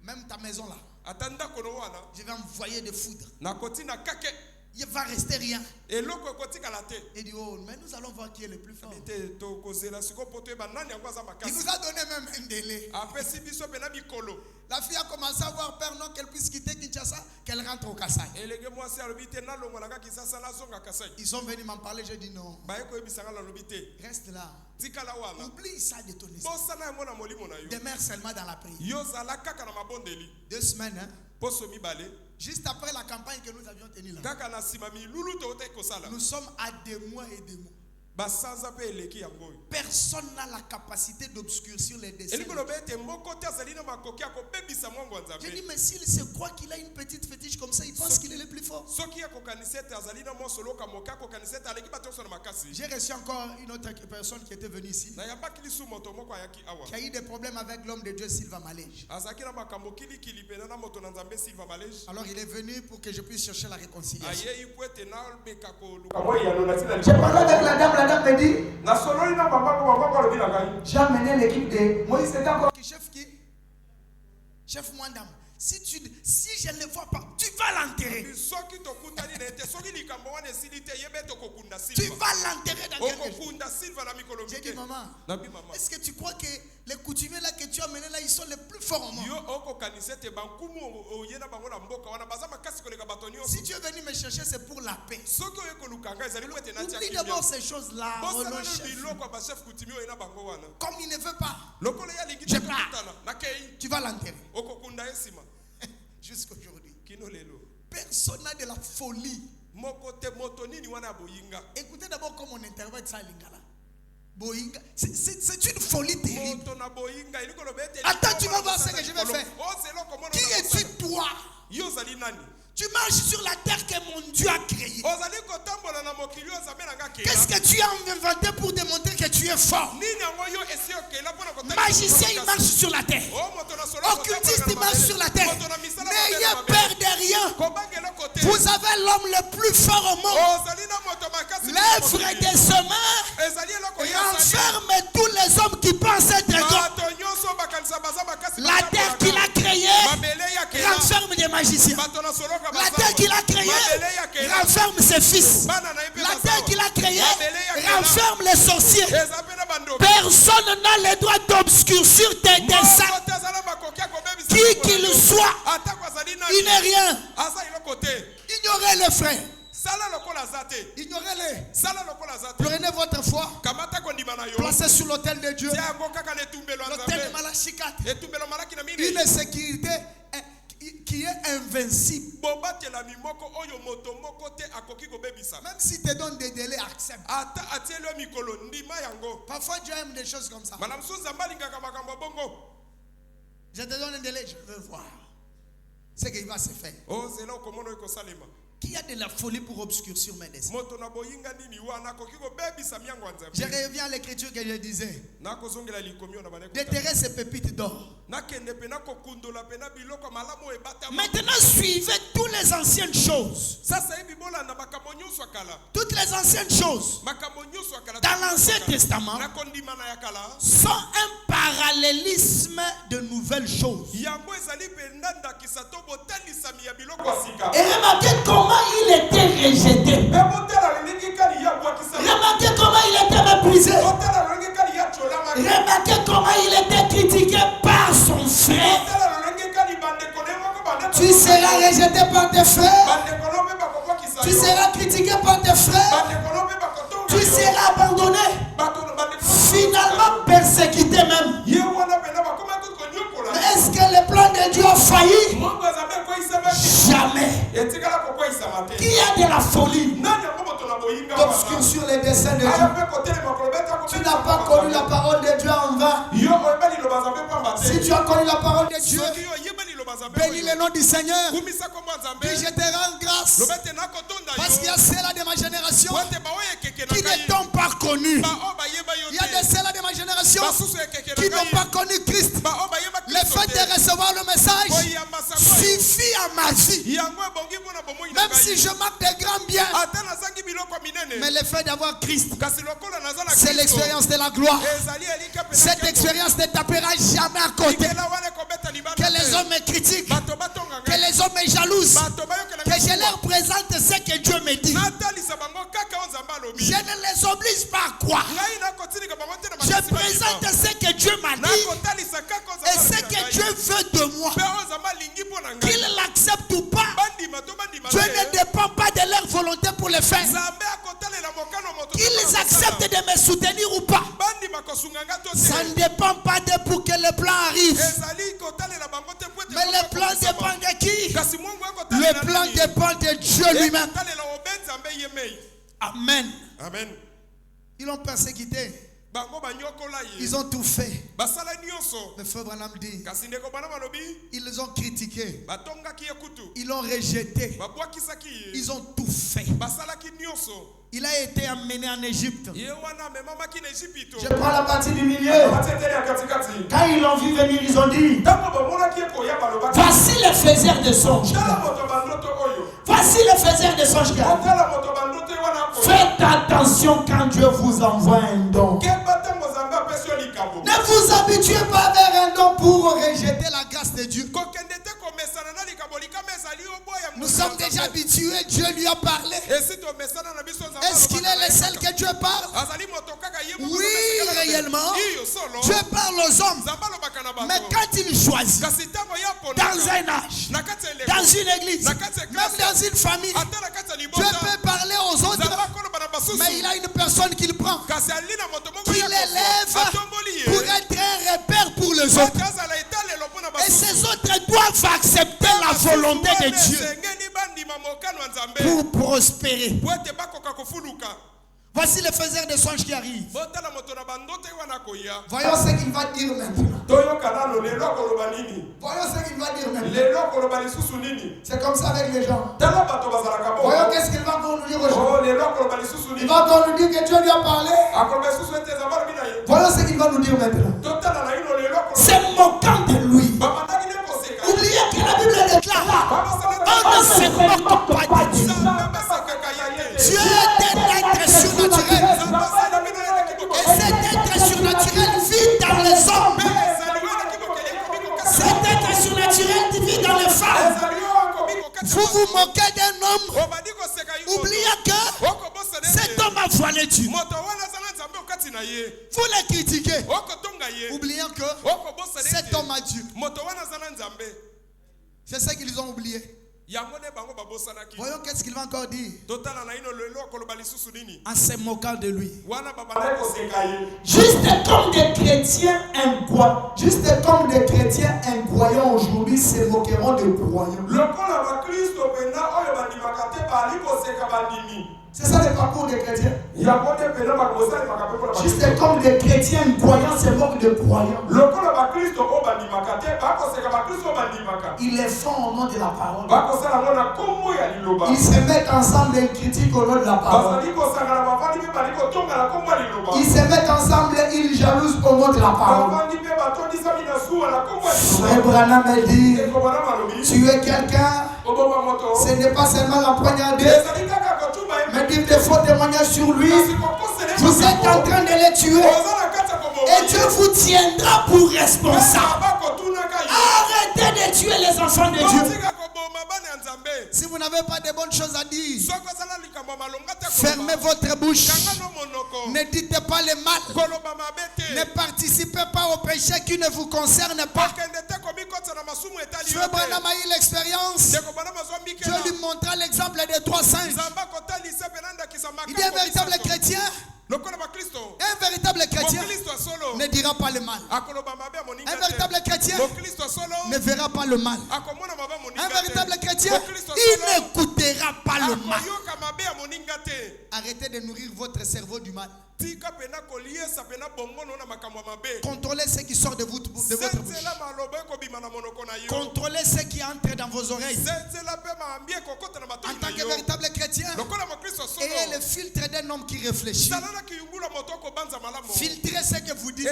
même ta maison là, je vais envoyer des foudres. Il il va rester rien. Et l'autre côté à la tête. Il dit, oh, mais nous allons voir qui est le plus fort. Il nous a donné même un délai. La fille a commencé à avoir peur, non, qu'elle puisse quitter Kinshasa, qu'elle rentre au Kassai. Ils sont venus m'en parler, j'ai dit non. Reste là. Oublie ça de ton esprit. Demeure seulement dans la prière. 2 semaines, hein? Juste après la campagne que nous avions tenue là. Nous sommes à des mois et des mois. Personne n'a la capacité d'obscurcir les desseins. J'ai dit, mais s'il se croit qu'il a une petite fétiche comme ça, il pense qu'il est le plus fort. J'ai reçu encore une autre personne qui était venue ici, qui a eu des problèmes avec l'homme de Dieu Sylvain Malège. Alors il est venu pour que je puisse chercher la réconciliation. J'ai parlé avec la dame me dit, j'ai amené l'équipe de Moïse. C'était encore chef qui? Chef Mwandam. Si je ne le vois pas, tu vas l'enterrer. Tu vas l'enterrer dans quelque chose. J'ai dit, maman, est-ce que tu crois que les coutumiers là que tu as amenés là, ils sont les plus forts au monde? Si tu es venu me chercher, c'est pour la paix. Oublie d'abord ces choses-là. Comme il ne veut pas, je pars. Tu vas l'enterrer. Jusqu'aujourd'hui, personne n'a de la folie. Écoutez d'abord comment on interprète ça, Lingala. Boinga, c'est une folie terrible. Attends, tu vas voir ce que je vais faire. Qui es-tu toi? Tu marches sur la terre que mon Dieu a créée. Qu'est-ce que tu as inventé pour démontrer que tu es fort? Magicien, il marche sur la terre. Occultiste, il marche sur la terre. N'ayez peur de rien. Vous avez l'homme le plus fort au monde. L'œuvre de ce main renferme tous les hommes qui pensent être grands. La terre qu'il a créée renferme des magiciens. La terre qu'il a créée renferme ses fils. La terre qu'il a créée renferme les sorciers. Personne n'a le droit d'obscurcir tes desseins. Qui qu'il soit, il n'est rien. Ignorez-le, frère. Ignorez-les. Prenez votre foi. Placez sur l'autel de Dieu. L'autel de Malachikat. Une sécurité qui est invincible. Même si te donne des délais, accepte. Parfois Dieu aime des choses comme ça. Je te donne un délai, je veux voir ce qu'il va se faire. Qui a de la folie pour obscurcir mes desseins? Je reviens à l'écriture que je disais. Déterrer ces pépites d'or. Maintenant, suivez toutes les anciennes choses. Toutes les anciennes choses dans l'Ancien Testament sont un parallélisme de nouvelles choses. Et remarquez comment il était rejeté. Remarquez comment il était méprisé. Remarquez comment il était critiqué par son frère. Tu seras rejeté par tes frères. Tu seras critiqué par tes frères. Tu seras abandonné. Finalement persécuté même. Mais est-ce que le plan de Dieu a failli? Jamais. Qui a de la folie d'obscurcir les desseins de Dieu? Tu n'as pas connu la parole de Dieu en vain. Si tu as connu la parole de Dieu, bénis le nom du Seigneur. Puis je te rends grâce. Parce qu'il y a ceux-là de ma génération qui ne t'ont pas connu. Il y a des ceux-là de ma génération qui n'ont pas connu Christ. Le fait de recevoir le message suffit à ma vie. Même si je manque de grands biens. Mais le fait d'avoir Christ, c'est l'expérience de la gloire. Cette expérience ne tapera jamais à côté. Que les hommes me critiquent, que les les hommes me jalousent, que je leur présente ce que Dieu me dit. Je ne les oblige pas à croire. Je présente ce que Dieu m'a dit et ce que Dieu veut de moi. Qu'ils l'acceptent ou pas, Dieu ne dépend pas de leur volonté pour le faire. Qu'ils acceptent de me soutenir ou pas, ça ne dépend pas de pour que le plan arrive. Mais le plan dépend de qui? Le plan dépend de Dieu lui-même. Amen. Amen. Ils l'ont persécuté. Ils ont tout fait. Le frère Branham dit, ils ont critiqué. Ils l'ont rejeté. Ils ont tout fait. Il a été amené en Égypte. Je prends la partie du milieu. Quand ils l'ont vu venir, ils ont dit, voici le faiseur de songes. Voici le faiseur de songes. Faites attention quand Dieu vous envoie un don. Ne vous habituez pas vers un don pour rejeter la grâce de Dieu. Nous sommes déjà habitués, Dieu lui a parlé. Est-ce qu'il est le seul que Dieu parle? Oui, réellement. Dieu parle aux hommes. Mais quand il choisit, dans un âge, dans une église, même dans une famille, Dieu peut parler aux autres, mais il a une personne qu'il prend, qu'il élève pour être un repère pour les autres. Et ces autres doivent accepter la volonté de Dieu pour prospérer. Voici le faiseur de songes qui arrive. Voyons ce qu'il va dire maintenant. Voyons ce qu'il va dire maintenant. C'est comme ça avec les gens. Voyons qu'est-ce qu'il va encore nous dire aujourd'hui. Il va encore nous dire que Dieu lui a parlé. Voyons ce qu'il va nous dire maintenant. C'est moquant de lui. Oubliez que la Bible déclare, on ne se moque pas de Dieu. Dieu est un être surnaturel. Et cet être surnaturel vit dans les hommes. Cet être surnaturel vit dans les femmes. Vous vous moquez d'un homme, oubliez que cet homme a voilé Dieu. Vous le critiquez, oubliant que cet homme a Dieu. C'est ça qu'ils ont oublié. Voyons qu'est-ce qu'il va encore dire en se moquant de lui. Juste comme des chrétiens incroyants aujourd'hui se moqueront de croyants. C'est ça le parcours des chrétiens. Juste comme des chrétiens croyants se moquent de croyants. Ils les font au nom de la parole. Ils se mettent ensemble et critiquent au nom de la parole. Ils se mettent ensemble et ils jalousent au nom de la parole. Frère Branham me dit, tu es quelqu'un, ce n'est pas seulement la poignardée, mais dire des faux témoignages sur lui. Vous êtes en train de les tuer. Et Dieu vous tiendra pour responsable. Arrêtez de tuer les enfants de Dieu. Si vous n'avez pas de bonnes choses à dire, fermez votre bouche. Ne dites pas le mal. Ne participez pas au péché qui ne vous concerne pas. Frère Branham a eu l'expérience. Dieu lui montra l'exemple des 3 singes. Il est un véritable chrétien. Un véritable chrétien ne dira pas le mal. Un véritable chrétien ne verra pas le mal. Un véritable chrétien, il n'écoutera pas le mal. Arrêtez de nourrir votre cerveau du mal. Contrôlez ce qui sort de votre bouche. Contrôlez ce qui entre dans vos oreilles. En tant que véritable chrétien, ayez le filtre d'un homme qui réfléchit. Filtrez ce que vous dites.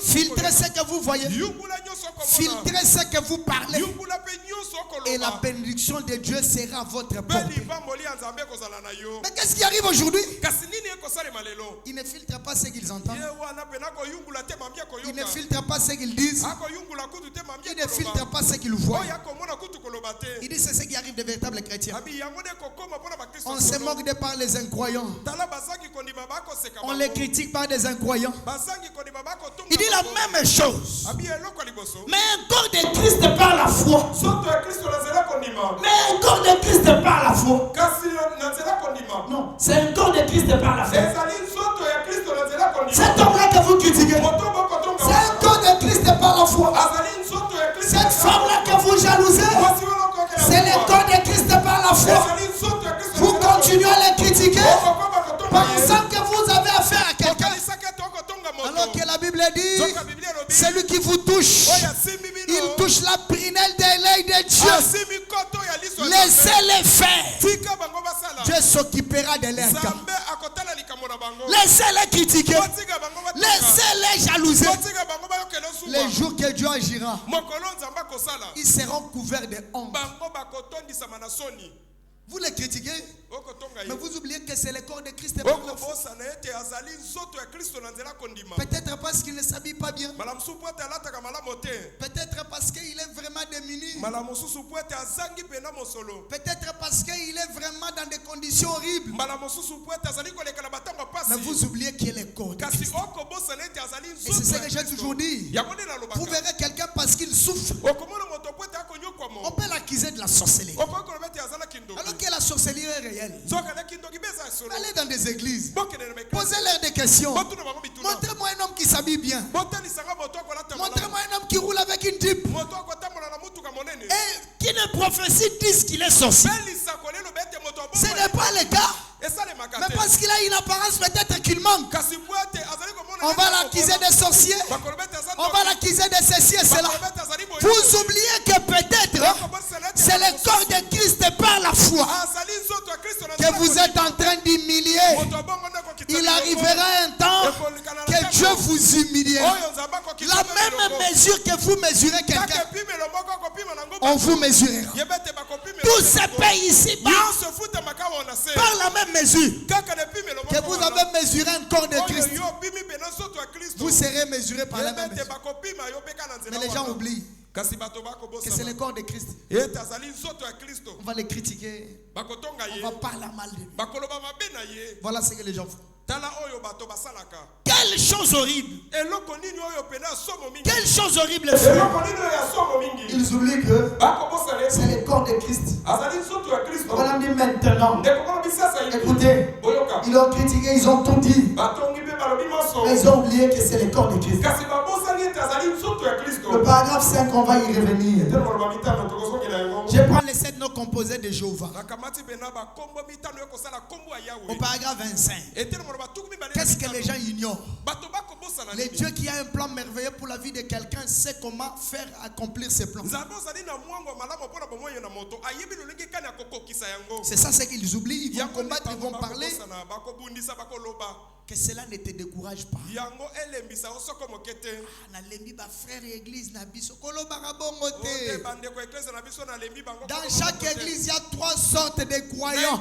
Filtrez ce que vous voyez. Filtrez ce que vous parlez. Et la bénédiction de Dieu sera votre portée. Mais qu'est-ce qui arrive aujourd'hui? Ils ne filtrent pas ce qu'ils entendent. Ils ne filtrent pas ce qu'ils disent. Ils ne filtrent pas ce qu'ils voient. Il dit c'est ce qui arrive des véritables chrétiens. On se moque de par les incroyants. On les critique par des incroyants. Il dit la même chose. Mais un corps de Christ par la foi. Mais un corps de Christ par la foi. Non, c'est un corps de Christ par la foi. Cet homme-là que vous critiquez, c'est un corps de Christ par la foi. Cette femme-là que vous jalousez, c'est le corps de Christ par la foi. Vous continuez à les critiquer pensant que vous avez affaire à quelqu'un. Alors que la Bible dit, celui qui vous touche, il touche la prunelle de l'œil de Dieu. Laissez-les faire. Dieu s'occupera de leur cas. Laissez-les critiquer. Laissez-les jalouser. Les jours que Dieu agira, ils seront couverts de honte. Vous les critiquez, mais vous oubliez que c'est le corps de Christ. Peut-être parce qu'il ne s'habille pas bien. Peut-être parce qu'il est vraiment démuni. Peut-être parce qu'il est vraiment dans des conditions horribles. Mais vous oubliez qu'il est le corps de Christ. Et c'est ce que j'ai toujours dit. Vous verrez quelqu'un parce qu'il souffre. On peut l'accuser de la sorcellerie. Alors que la sorcellerie est réelle. Allez dans des églises. Posez-leur des questions. Montrez-moi un homme qui s'habille bien. Montrez-moi un homme qui roule avec une Jeep. Et qui ne prophétie disent qu'il est sorcier. Ce n'est pas le cas. Mais parce qu'il a une apparence, peut-être qu'il manque. On va l'accuser de sorcier. On va l'accuser de ceci et cela. Vous oubliez que peut-être c'est le corps de Christ par la foi que vous êtes en train d'humilier. Il arrivera un temps que Dieu vous humilie. La même mesure que vous mesurez quelqu'un, on vous mesurera. Tout se paye ici par la même mesure que vous avez mesuré un corps de Christ. Vous serez mesuré par la même mesure. Mais les gens oublient que c'est le corps de Christ. On va les critiquer. On va parler mal de lui. Voilà ce que les gens font. Quelle chose horrible. Quelle chose horrible. Ils oublient que c'est le corps de Christ. On va leur dire maintenant. Écoutez, ils ont critiqué, ils ont tout dit. Mais ils ont oublié que c'est le corps de Christ. Le paragraphe 5, on va y revenir. Je prends les 7 noms composés de Jéhovah. Au paragraphe 25. Qu'est-ce que les gens ignorent? Le Dieu qui a un plan merveilleux pour la vie de quelqu'un sait comment faire accomplir ses plans. C'est ça ce qu'ils oublient. Ils vont combattre, ils vont parler. Que cela ne te décourage pas. Dans chaque église, il y a 3 sortes de croyants.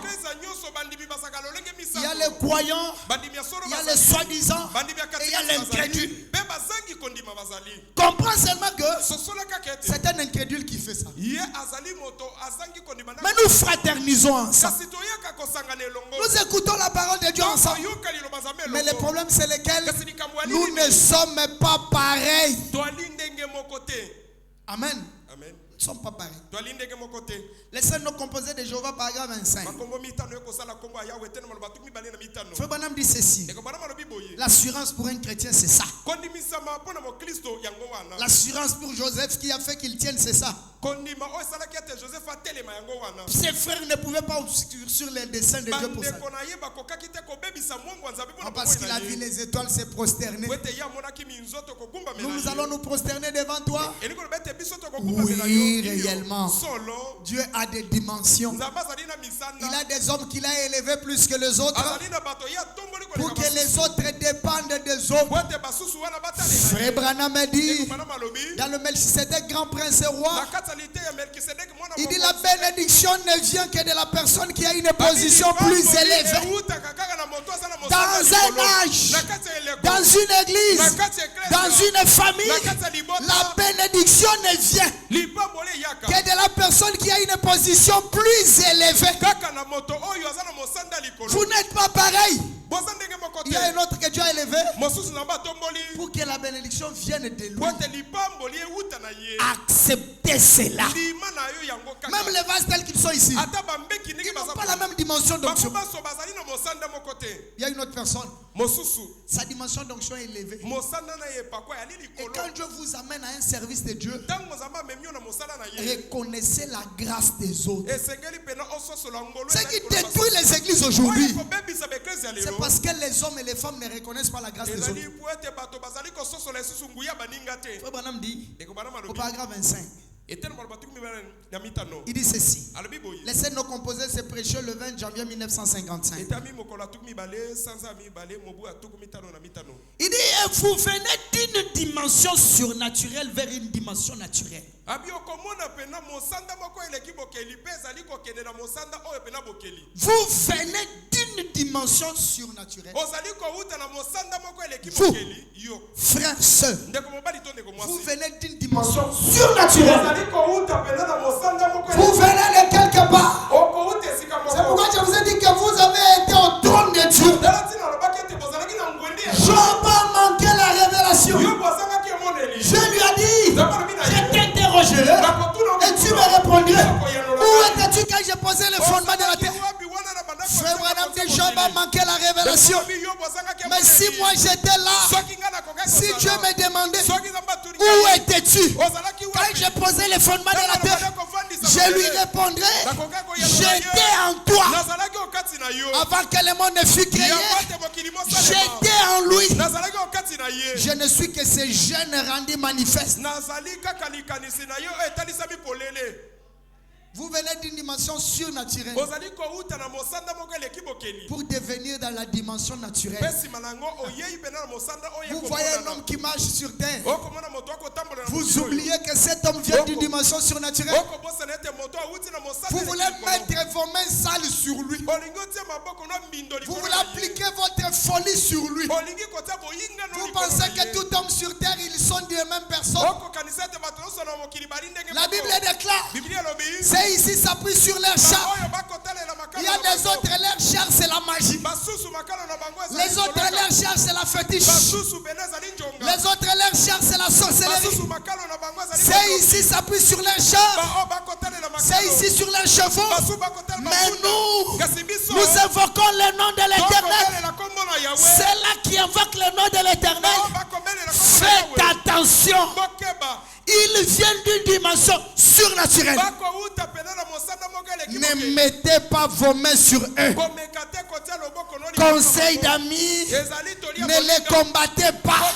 Il y a les croyants, il y a les soi-disant et il y a l'incrédule. Comprends seulement que c'est un incrédule qui fait ça. Mais nous fraternisons ensemble. Nous écoutons la parole de Dieu ensemble. Mais le problème c'est lequel? Nous ne sommes pas pareils. Amen. Amen. Nous ne sommes pas pareils. Les 7 noms composés de Jéhovah, paragraphe 25. Frère Branham dit ceci. L'assurance pour un chrétien, c'est ça. L'assurance pour Joseph qui a fait qu'il tienne, c'est ça. Ses frères ne pouvaient pas sur les desseins de Dieu pour ça. Parce qu'il a vu les étoiles se prosterner. Nous allons nous prosterner devant toi. Oui, réellement. Dieu a des dimensions. Il a des hommes qu'il a élevés plus que les autres pour que les autres dépendent des autres. Frère Branham dit dans le Melchisedec, grand prince et roi, il dit la bénédiction ne vient que de la personne qui a une position plus élevée. Dans dans un âge, dans une église, dans une famille, la bénédiction ne vient que de la personne qui a une position plus élevée. Vous n'êtes pas pareil. Il y a un autre que Dieu a élevé pour que la bénédiction vienne de lui. Acceptez cela. Même les vases tels qu'ils sont ici, ils n'ont pas la même dimension d'onction. Il y a une autre personne. Sa dimension d'onction est élevée. Et quand Dieu vous amène à un service de Dieu, reconnaissez la grâce des autres. Ce qui détruit les églises aujourd'hui, c'est parce que les hommes et les femmes ne reconnaissent pas la grâce des autres. Frère Branham dit, au paragraphe 25, il dit ceci: laissez nos composés se prêcher le 20 janvier 1955. Il dit, vous venez d'une dimension surnaturelle vers une dimension naturelle. Vous venez d'une dimension surnaturelle. Vous, frères, sœurs, vous venez d'une dimension surnaturelle. Vous venez de quelque part. C'est pourquoi je vous ai dit que vous avez été au trône de Dieu. Job a manqué la révélation. Je lui ai dit, je t'interrogerai et tu me répondrais. Où étais-tu quand j'ai posé le fondement de la terre? Frère Branham dit, Job a manqué la révélation. Mais si moi j'étais là, si Dieu me demandait, où étais-tu quand j'ai posé le fondement de la terre? Je lui répondrais, j'étais en toi. Avant que le monde ne fût créé, j'étais en lui. Je ne suis que ce jeune rendu manifeste. Vous venez d'une dimension surnaturelle pour devenir dans la dimension naturelle. Vous voyez un homme qui marche sur terre. Vous oubliez que cet homme vient d'une dimension surnaturelle. Vous voulez mettre vos mains sales sur lui. Vous voulez appliquer votre folie sur lui. Vous pensez que tout homme sur terre, ils sont des mêmes personnes. La Bible déclare, c'est ici s'appuie sur leur char. Il y a des autres, leur char c'est la magie. Les autres, leur char c'est la fétiche. Les autres, leur char c'est la sorcellerie. C'est ici s'appuie sur leur char. C'est ici sur leurs chevaux. Mais nous invoquons le nom de l'Éternel. C'est là qui invoque le nom de l'Éternel. Faites attention. Ils viennent d'une dimension surnaturelle. Ne mettez pas vos mains sur eux. Conseil d'amis, ne les combattez pas.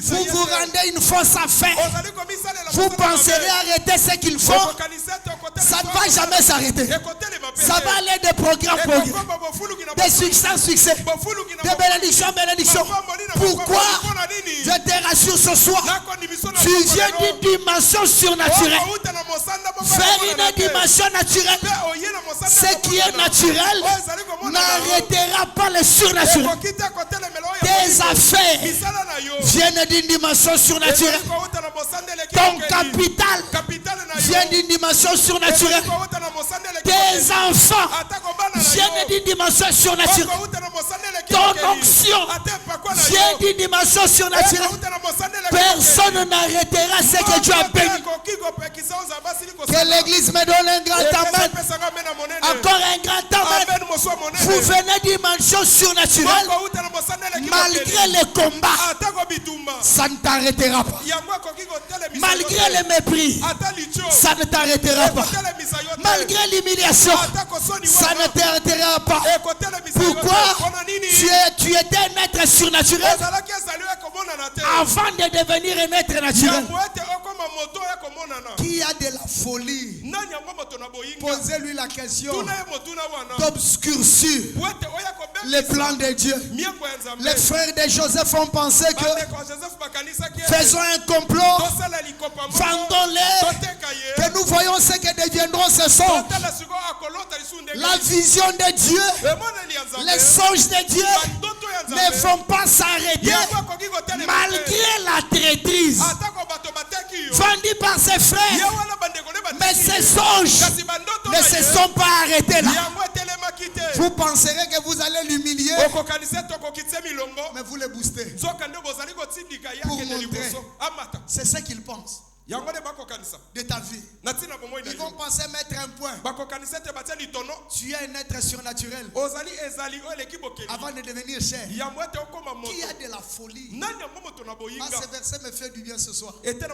Vous vous rendez une fausse affaire. Vous penserez arrêter ce qu'ils font. Ça ne va jamais s'arrêter. Ça va aller de programme en programme, de succès en succès, de bénédiction en bénédiction. Pourquoi? Je te rassure ce soir, tu viens d'une dimension surnaturelle vers une dimension naturelle. Ce qui est naturel n'arrêtera pas le surnaturel. Tes affaires viennent d'une dimension surnaturelle. Ton capital vient d'une dimension surnaturelle. Tes enfants viennent d'une dimension surnaturelle. Ton onction vient d'une dimension surnaturelle. Personne n'arrêtera ce que Dieu a béni. Que l'église me donne un grand amen. Encore un grand amen. Vous venez d'une dimension surnaturelle. Malgré les combats, ça ne t'arrêtera pas. Malgré le mépris, ça ne t'arrêtera pas. Malgré l'humiliation, ça ne t'arrêtera pas. Pourquoi? Tu étais un être surnaturel avant de devenir un être naturel. Qui a de la folie? Posez-lui la question d'obscurcir les plans de Dieu. Les frères de Joseph ont pensé que faisons un complot, vendons-les, que nous voyons ce que deviendront ces sons. La vision de Dieu, les songes de Dieu ne vont pas s'arrêter malgré la traîtrise vendue par ses frères. Mais ces songes ne se sont pas arrêtés là. Vous penserez que vous allez l'humilier, mais vous le boostez pour montrer. C'est ce qu'ils pensent de ta vie. Ils vont penser mettre un point. Tu es un être surnaturel avant de devenir chair. Qui a de la folie. Ce verset me fait du bien ce soir. Un être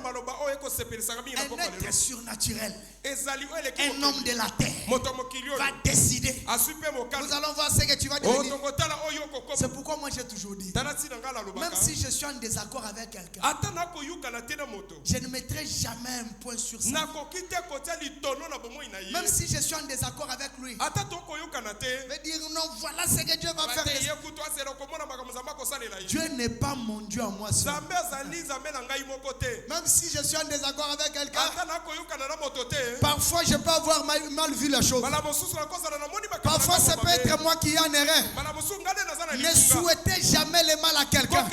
surnaturel, un homme de la terre, va décider. Nous allons voir ce que tu vas devenir. C'est pourquoi moi j'ai toujours dit, même si je suis en désaccord avec quelqu'un, je ne mettrai jamais un point sur ça. Même si je suis en désaccord avec lui, je vais dire non, voilà ce que Dieu va faire. Dieu n'est pas mon Dieu à moi seul. Même si je suis en désaccord avec quelqu'un, parfois je peux avoir mal vu la chose. Parfois ça peut être moi qui ai en erreur. Ne souhaitez jamais le mal à quelqu'un.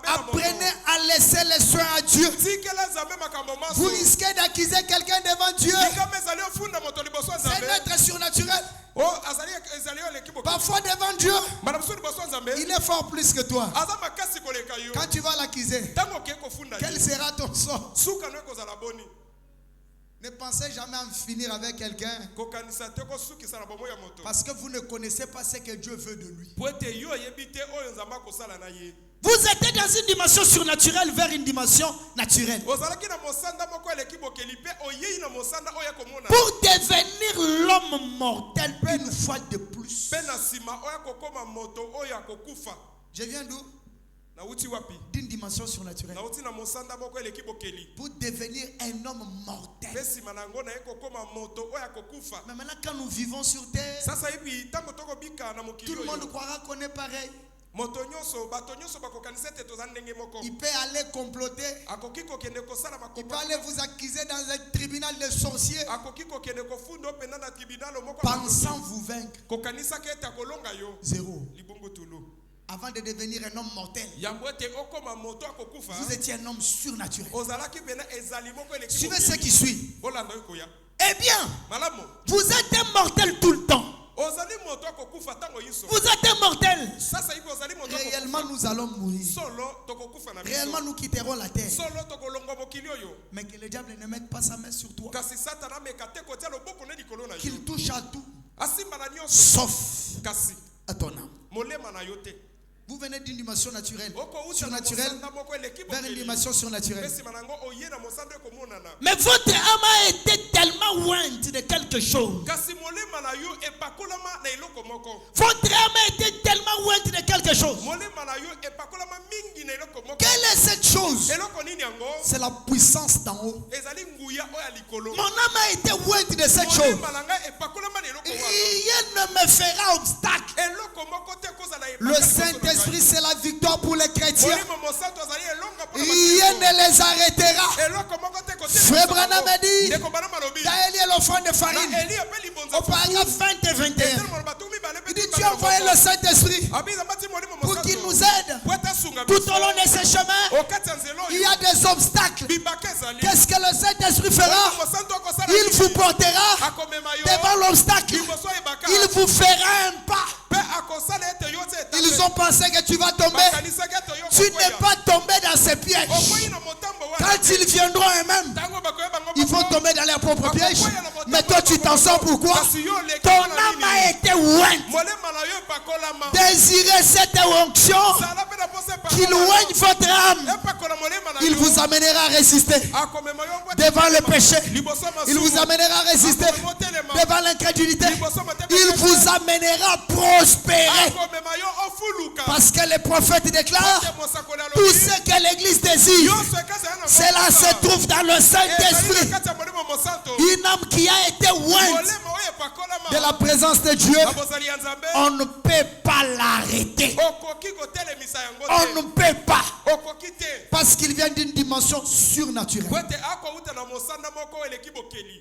Apprenez à laisser les soins à Dieu. Vous risquez d'accuser quelqu'un devant Dieu. C'est notre surnaturel. Parfois devant Dieu, il est fort plus que toi. Quand tu vas l'accuser, quel sera ton sort? Ne pensez jamais en finir avec quelqu'un, parce que vous ne connaissez pas ce que Dieu veut de lui. Vous êtes dans une dimension surnaturelle vers une dimension naturelle. Pour devenir l'homme mortel une fois de plus. Je viens d'où? D'une dimension surnaturelle. Pour devenir un homme mortel. Mais maintenant quand nous vivons sur terre, tout le monde croira qu'on est pareil. Il peut aller comploter. Il peut aller vous accuser dans un tribunal de sorciers, pensant vous vaincre. Zéro. Avant de devenir un homme mortel, vous étiez un homme surnaturel. Suivez ce qui suit. Eh bien, vous êtes un mortel tout le temps. Vous êtes un mortel. Réellement nous allons mourir. Réellement nous quitterons la terre. Mais que le diable ne mette pas sa main sur toi. Qu'il touche à tout, sauf à ton âme. Vous venez d'une dimension naturelle, surnaturelle, vers une dimension surnaturelle. Mais votre âme a été tellement ointe de quelque chose. Votre âme a été tellement ointe de quelque chose. Quelle est cette chose? C'est la puissance d'en haut. Mon âme a été ointe de cette chose. Rien ne me fera obstacle. Le Saint-Esprit, c'est la victoire pour les chrétiens. Rien ne les arrêtera. Frère Branham a dit, Daëli est l'offrande de farine. Au paragraphe 20 et 21. Il dit, tu as envoyé le Saint-Esprit pour qu'il nous aide tout au long de ce chemin. Il y a des obstacles. Qu'est-ce que le Saint-Esprit fera? Il vous portera devant l'obstacle. Il vous fera un pas. Ils ont pensé que tu vas tomber. Tu n'es pas tombé dans ces pièges. Quand ils viendront eux-mêmes, ils vont tomber dans leurs propres pièges. Mais toi tu t'en sors. Pourquoi? Ton âme a été ointe. Désirez cette onction qu'il oigne votre âme. Il vous amènera à résister devant le péché. Il vous amènera à résister devant l'incrédulité. Il vous amènera à prospérer. Parce que les prophètes déclarent tout ce que l'église désire, cela se trouve dans le Saint-Esprit. Une âme qui a été ointe de la présence de Dieu, on ne peut pas l'arrêter. On ne peut pas. Parce qu'il vient d'une dimension surnaturelle.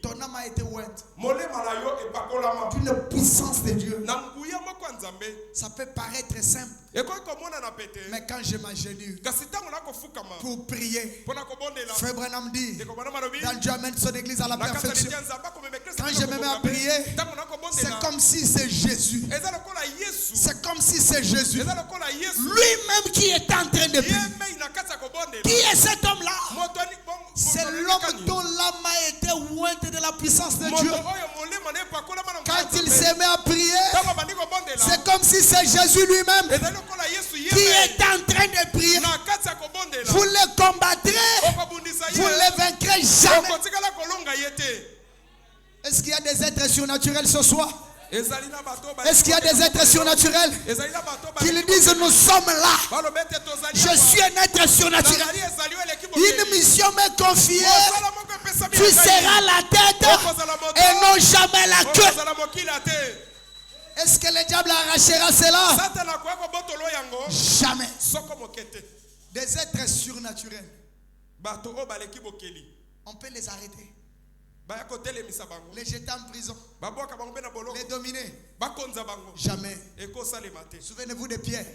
Ton âme a été ointe d'une puissance de Dieu. Ça peut paraître simple. Mais quand je m'agenouille pour prier, Frère Branham dit, dans Dieu amène son église à la perfection. Quand je me mets à prier, c'est comme si c'est Jésus. C'est comme si c'est Jésus. Lui-même qui est en train de prier. Qui est cet homme-là? C'est l'homme dont l'âme a été ointe de la puissance de Dieu. Quand il se met à prier, c'est comme si c'est Jésus lui-même qui est en train de prier. Vous le combattrez, vous ne le vaincrez jamais. Est-ce qu'il y a des êtres surnaturels ce soir? Est-ce qu'il y a des êtres surnaturels qui lui disent nous sommes là? Je suis un être surnaturel. Une mission m'est confiée. Tu seras la tête et non jamais la queue. Est-ce que le diable arrachera cela? Jamais. Des êtres surnaturels, on peut les arrêter, les jeter en prison, les dominer. Jamais. Souvenez-vous de Pierre,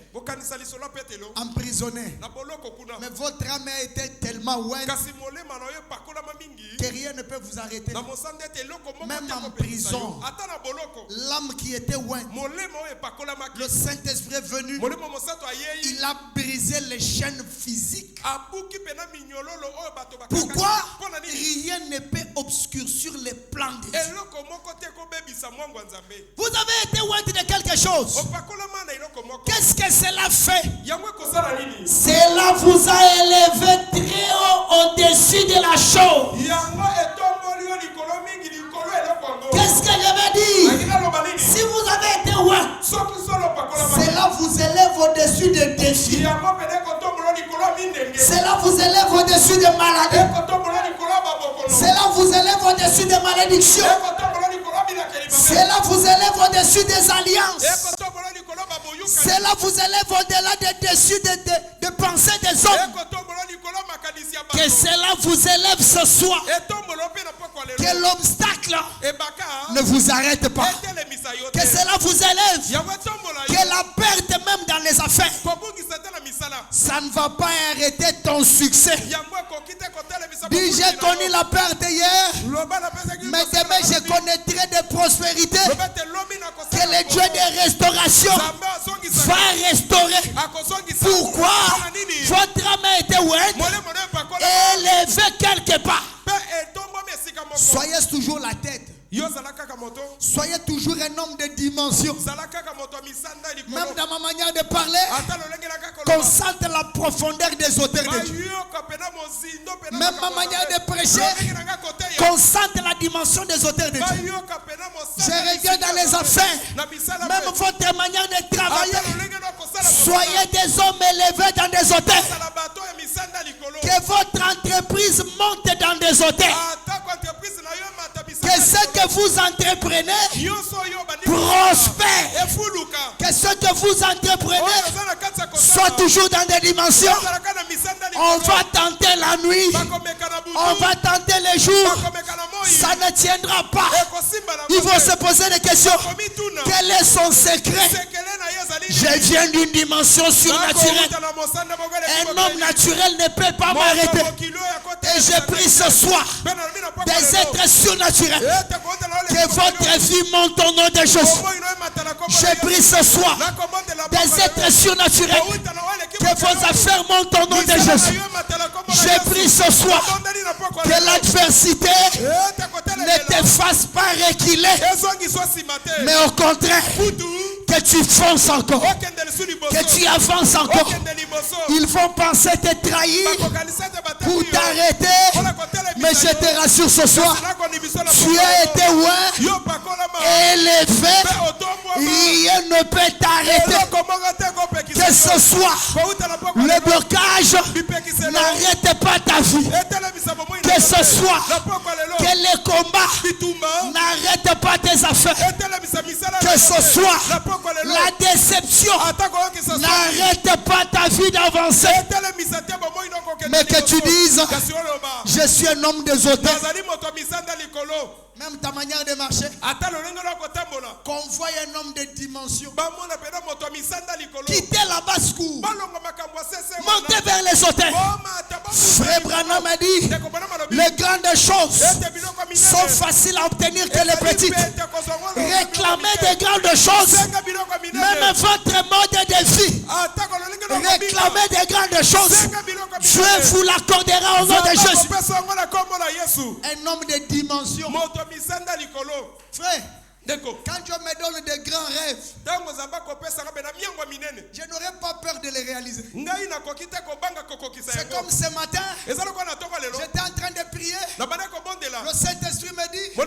emprisonné. Mais votre âme a été tellement ointe que rien ne peut vous arrêter. Même en prison, l'âme qui était ointe, le Saint-Esprit est venu, il a brisé les chaînes physiques. Pourquoi? Rien ne peut obscurcir les plans de Dieu. Vous avez été ointe de quelque chose. Qu'est-ce que cela fait? Cela vous a élevé très haut au-dessus de la chose. Qu'est-ce que je veux dire? Si vous avez été ointe, cela vous élève au-dessus des défis. Cela vous élève au-dessus des maladies. Cela vous élève au-dessus des malédictions. Cela vous élève au-dessus des alliances. Cela vous élève au-delà des pensées des hommes. Que cela vous élève ce soir. Que l'obstacle ne vous arrête pas. Que cela vous élève. Que la perte même dans les affaires, ça ne va pas arrêter ton succès. Dis, j'ai connu la perte hier, mais demain je connaîtrai des prospérités. Que le Dieu de restauration va restaurer. Pourquoi? Votre âme a été élevée quelque part. Soyez toujours la tête. Soyez toujours un homme de dimension. Même dans ma manière de parler, constate la profondeur des auteurs de Dieu. Même ma manière de prêcher, constate la dimension des auteurs de Dieu. Je reviens dans les affaires. Même votre manière de travailler, soyez des hommes élevés dans des hôtels. Que votre entreprise monte dans des hôtels. Que ce que vous entreprenez prospère. Que ce que vous entreprenez soit toujours dans des dimensions. On va tenter la nuit, on va tenter les jours, ça ne tiendra pas. Il faut se poser des questions. Quel est son secret? Je viens d'une dimension surnaturelle. Un homme naturel ne peut pas m'arrêter. Et je prie ce soir des êtres surnaturels. Que votre vie monte au nom de Jésus. Je prie ce soir des êtres surnaturels. Que vos affaires montent au nom de Jésus. Je prie ce soir que l'adversité ne te fasse pas reculer, mais au contraire que tu fonces encore, que tu avances encore. Ils vont penser te trahir pour t'arrêter, mais je te rassure ce soir, tu as été élevé, rien ne peut t'arrêter. Que ce soit le blocage n'arrête pas ta vie. Que ce soit que les combats n'arrêtent pas tes affaires. Que ce soit la déception n'arrête pas ta vie d'avancer. Mais que tu dises, je suis un homme des hôtels. Même ta manière de marcher, voit un homme de dimension quitter la basse-cour, monter vers les hôtels. Frère Branham a dit, les grandes choses sont faciles à obtenir que les petites. Réclamez des grandes choses, même votre mode de vie. Réclamez des grandes choses, Dieu vous l'accordera au nom de Jésus. Un homme de dimension. Frère, quand Dieu me donne de grands rêves, je n'aurai pas peur de les réaliser. C'est comme ce matin, j'étais en train de prier. Le Saint-Esprit me dit, je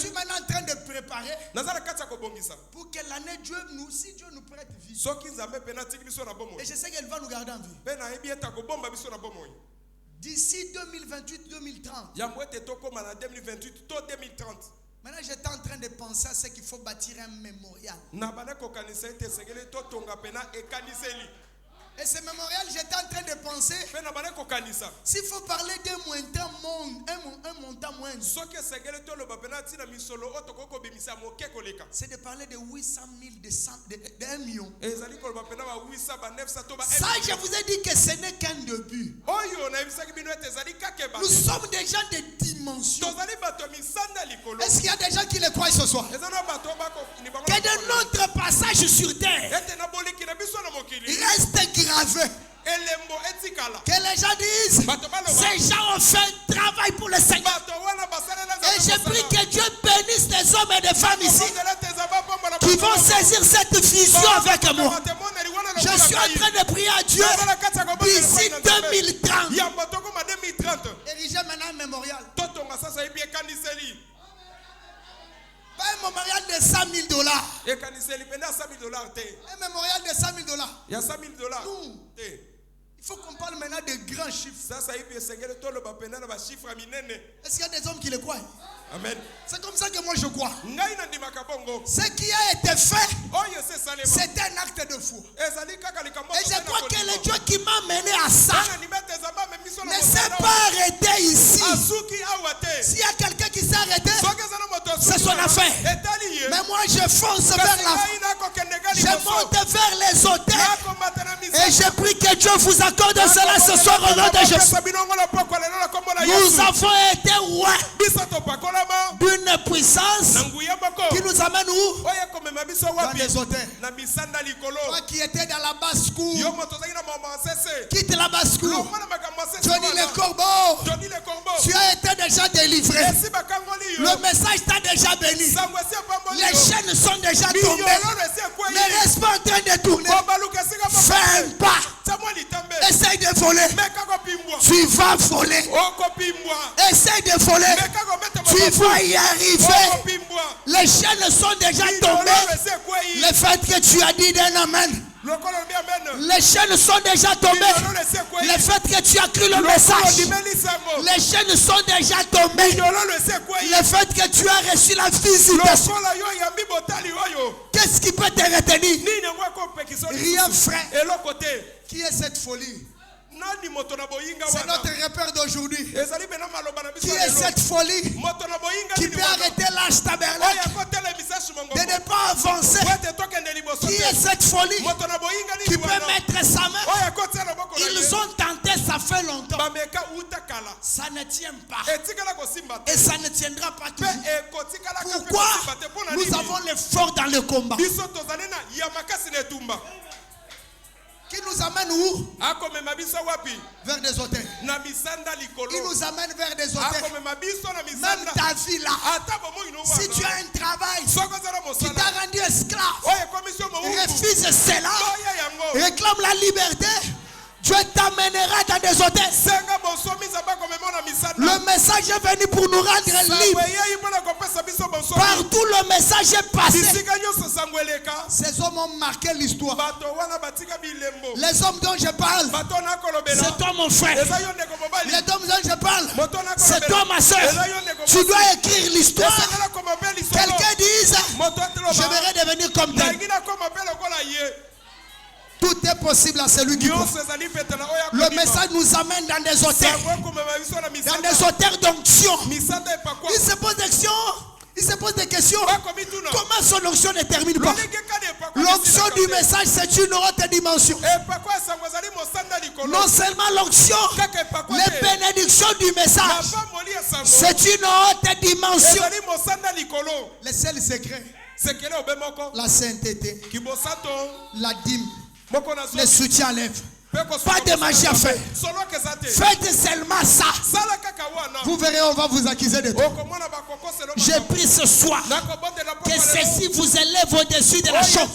suis maintenant en train de préparer pour que l'année Dieu nous, si Dieu nous prête vie. Et je sais qu'elle va nous garder en vie. D'ici 2028-2030. Maintenant, j'étais en train de penser à ce qu'il faut bâtir un mémorial. Et ce mémorial, j'étais en train de penser, s'il faut parler d'un montant moindre, c'est de parler de 800 000, de 1 million. Ça, je vous ai dit que ce n'est qu'un début. Nous sommes des gens de dimension. Est-ce qu'il y a des gens qui le croient ce soir? Que de notre passage sur terre reste gravé. Que les gens disent, ces gens ont fait un travail pour le Seigneur. Et je prie que Dieu bénisse les hommes et les femmes ici qui vont saisir cette vision avec moi. Je suis en train de prier à Dieu d'ici 2030. Ériger maintenant un mémorial. Pas un mémorial de $100 000. Un mémorial de $100 000. Non. Il faut qu'on parle maintenant de grands chiffres. Est-ce qu'il y a des hommes qui le croient? Amen. C'est comme ça que moi je crois. Ce qui a été fait, c'est un acte de foi. Et je crois que le Dieu qui m'a mené à ça ne s'est pas arrêté ici. S'il y a quelqu'un qui s'est arrêté, c'est son affaire. Mais moi je fonce vers la fin. Je monte vers les autels. Et je prie que Dieu vous accorde cela ce soir au nom de Jésus. Nous avons été rois d'une puissance qui nous amène où? Dans les hôtels. Toi qui étais dans la basse-cour, quitte la basse-cour. Johnny le corbeau, tu as été déjà délivré. Le message t'a déjà béni. Les chaînes sont déjà tombées. Ne reste pas en train de tourner. Ferme pas. Essaye de voler. Tu vas voler. Essaye de voler. Tu vas y arriver. Les chaînes sont déjà tombées. Le fait que tu as dit d'un amen. Les chaînes sont déjà tombées. Le fait que tu as cru le message. Les chaînes sont déjà tombées. Le fait que tu as reçu la visitation. Qu'est-ce qui peut te retenir? Rien, frère. Qui est cette folie? C'est notre repère d'aujourd'hui. Qui est cette folie qui peut arrêter l'âge tabernacle de ne pas avancer? Qui est cette folie qui peut mettre sa main? Ils ont tenté, ça fait longtemps. Ça ne tient pas. Et ça ne tiendra pas toujours. Pourquoi? Nous avons l'effort dans le combat. Qui nous amène où? Vers des hôtels. Il nous amène vers des hôtels. Même ta vie là. Si tu as un travail qui t'a rendu esclave, refuse cela. Réclame la liberté. Dieu t'amènera dans des hôtels. Le message est venu pour nous rendre libres. Partout le message est passé. Ces hommes ont marqué l'histoire. Les hommes dont je parle, c'est toi mon frère. Les hommes dont je parle, c'est toi ma soeur. Tu dois écrire l'histoire. Quelqu'un dise, j'aimerais devenir comme toi. Tout est possible à celui qui croit. Le message nous amène dans des hôtels. Dans des hôtels d'onction. Ils se posent d'action. Il se pose des questions. Comment son onction ne termine pas? L'onction du message, c'est une autre dimension. Non seulement l'onction, les bénédictions du message, c'est une autre dimension. Le seul secret, la sainteté, la dîme, le soutien à l'œuvre. Pas de magie à faire. Faites seulement ça. Vous verrez, on va vous accuser de tout. J'ai pris ce soir que ceci vous élève au-dessus de la chose.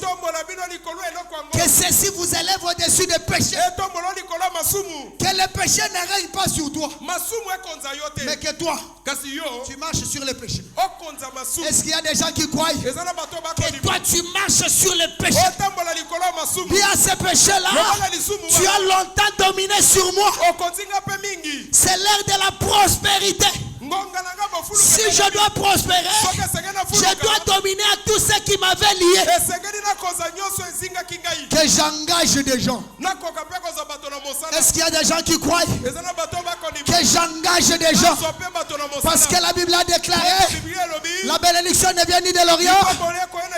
Que ceci vous élève au-dessus des péchés. Que le péché ne règne pas sur toi. Mais que toi, tu marches sur le péché. Est-ce qu'il y a des gens qui croient que toi tu marches sur le péché? Il y a ce péché-là. Tu as longtemps dominé sur moi. C'est l'heure de la prospérité. Si je dois prospérer, je dois dominer à tous ceux qui m'avaient lié. Que j'engage des gens. Est-ce qu'il y a des gens qui croient que j'engage des gens? Parce que la Bible a déclaré la bénédiction ne vient ni de l'Orient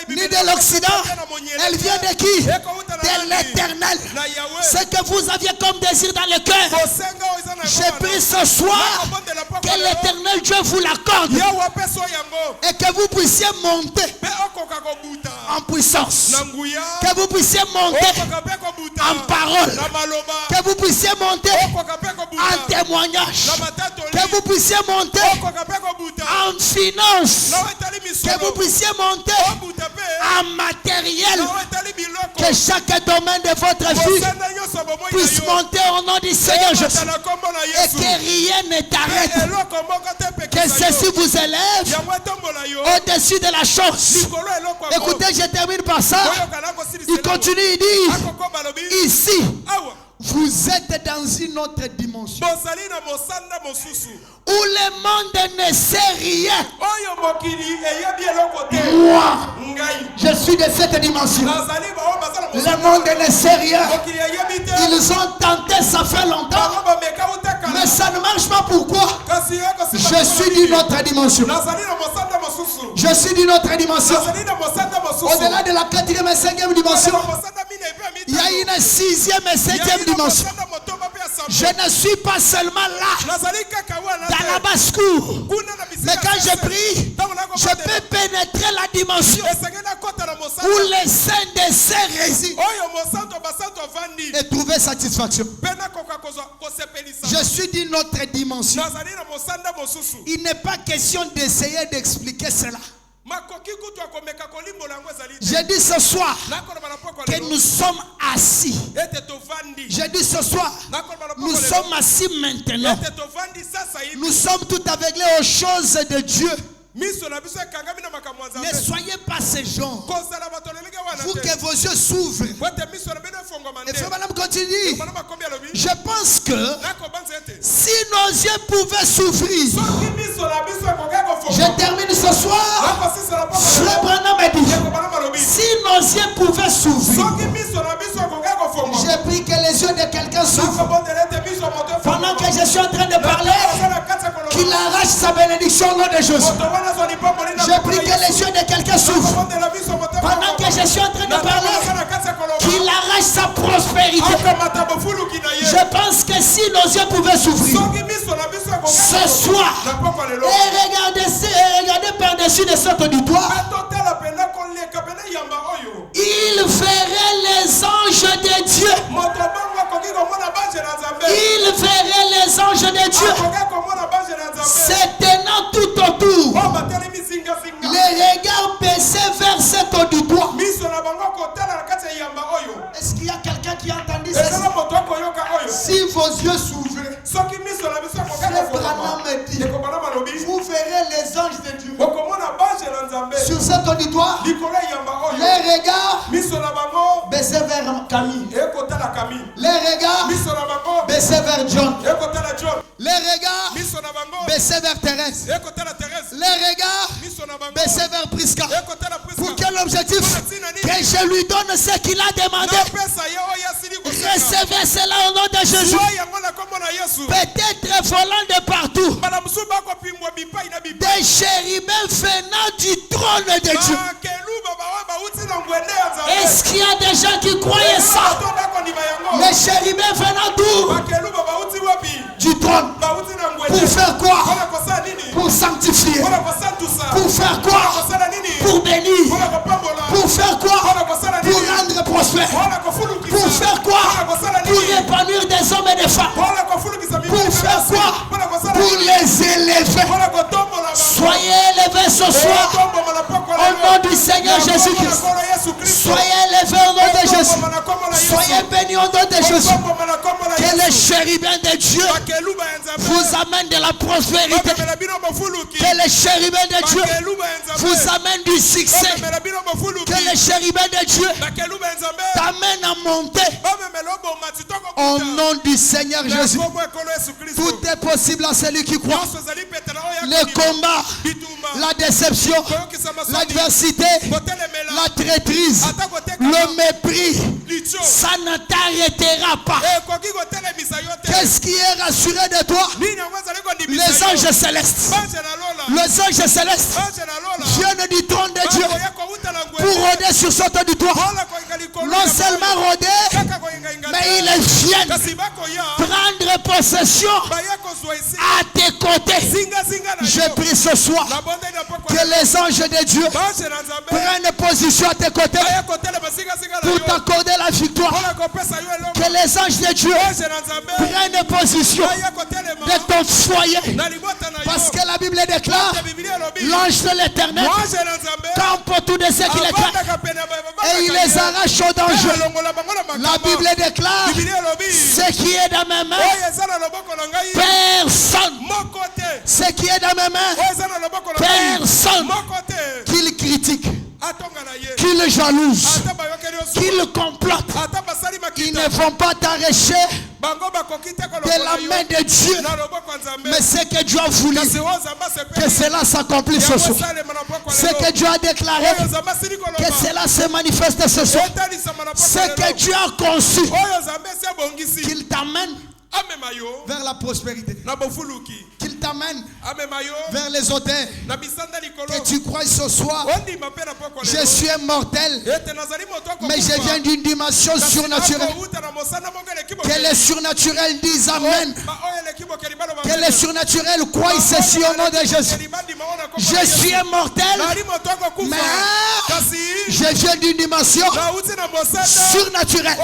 ni de l'Occident. Elle vient de qui? De l'Éternel. Ce que vous aviez comme désir dans le cœur, j'ai pris ce soir que l'Éternel Dieu vous l'accorde et que vous puissiez monter en puissance, que vous puissiez monter en parole, que vous puissiez monter en témoignage, que vous puissiez monter en finance, que vous puissiez monter en matériel, que chaque domaine de votre vie puisse monter au nom du Seigneur Jésus et que rien ne t'arrête, que ceci vous élève au-dessus de la chose. Écoutez, je termine par ça. Il continue, il dit ici vous êtes dans une autre dimension où le monde ne sait rien. Moi, je suis de cette dimension. Le monde ne sait rien. Ils ont tenté, ça fait longtemps, mais ça ne marche pas. Pourquoi? Je suis d'une autre dimension. Je suis d'une autre dimension. Au-delà de la 4e et 5e dimension, il y a une 6e et 7e dimension. Je ne suis pas seulement là dans la basse-cour, mais quand je prie, je peux pénétrer la dimension où les saints des saints résident et trouver satisfaction. Je suis d'une autre dimension. Il n'est pas question d'essayer d'expliquer cela. J'ai dit ce soir que nous sommes assis. J'ai dit ce soir, nous sommes assis maintenant. Nous sommes tout aveuglés aux choses de Dieu. Ne soyez pas ces gens. Vous que vos yeux s'ouvrent. Et frère madame continue. Je pense que si nos yeux pouvaient s'ouvrir, je termine ce soir. Frère Branham me dit, si nos yeux pouvaient s'ouvrir, j'ai pris que les yeux de quelqu'un s'ouvrent. Pendant que je suis en train de parler, qu'il arrache sa bénédiction au nom de Jésus. J'ai pris que les yeux de quelqu'un s'ouvrent. Pendant que je suis en train de parler, qu'il arrache sa prospérité. Je pense que si nos yeux pouvaient s'ouvrir ce soir et regardez par-dessus de cet auditoire, il verrait les anges de Dieu. Il verrait les anges de Dieu se tenant tout autour. Les regards baissés vers cet auditoire. Est-ce qu'il y a quelqu'un qui a entendu ceci? Si vos yeux s'ouvraient, Frère Branham me dit, vous verrez les anges de Dieu sur cet auditoire. Les regards baissés vers Camille. Les regards baissés vers John. Les regards baissés vers Thérèse. Les regards baissés vers Prisca. Pour quel objectif? Que je lui donne ce qu'il a demandé. Recevez cela au nom de Jésus. Peut-être volant de partout. Des chérubins venant du trône de Dieu. Est-ce qu'il y a des gens qui croyaient ça? Les chérubins venant d'où? Du trône. Pour faire quoi? Pour sanctifier. Pour faire quoi? Pour bénir. Pour faire quoi? Pour rendre prospère. Pour faire quoi? Pour épanouir des hommes et des femmes. Pour faire quoi? Pour les élever. Soyez élevés ce soir au nom du Seigneur Jésus-Christ. Soyez élevés au nom de Jésus. Soyez bénis au nom de Jésus. Que les chérubins de Dieu vous amènent de la prospérité. Que les chérubins de Dieu vous amènent du succès. Que les chérubins de Dieu t'amènent à monter. Au nom du Seigneur Jésus. Tout est possible à celui qui croit. Le combat, la déception, l'adversité, la traîtrise, le mépris, ça ne t'arrêtera pas. Qu'est-ce qui est rassuré de toi? Les anges célestes. Les anges célestes viennent du trône de Dieu pour rôder sur ce toit du toit. Non seulement rôder, mais ils viennent prendre possession à tes côtés. Je prie ce soir que les anges de Dieu prennent position à tes côtés pour t'accorder la victoire. Que les anges de Dieu prennent position de ton foyer. Parce que la Bible déclare, l'ange de l'Éternel campe autour de ceux qui les craignent et il les arrache au danger. La Bible déclare, ce qui est dans mes mains, personne. Ce qui est dans mes mains, personne qu'il critique, qu'il jalouse, qu'il complote. Ils ne vont pas t'arracher de la main de Dieu. Mais ce que Dieu a voulu, que cela s'accomplisse ce soir. Ce que Dieu a déclaré, que cela se manifeste ce soir. Ce que Dieu a conçu, qu'il t'amène vers la prospérité. Qu'il t'amène vers les auteurs. Que tu crois ce soir, je suis immortel, mais je viens d'une dimension surnaturelle. Que les surnaturels disent Amen. Que les surnaturels croient ceci au nom de Jésus. Je suis immortel, mais je viens d'une dimension surnaturelle.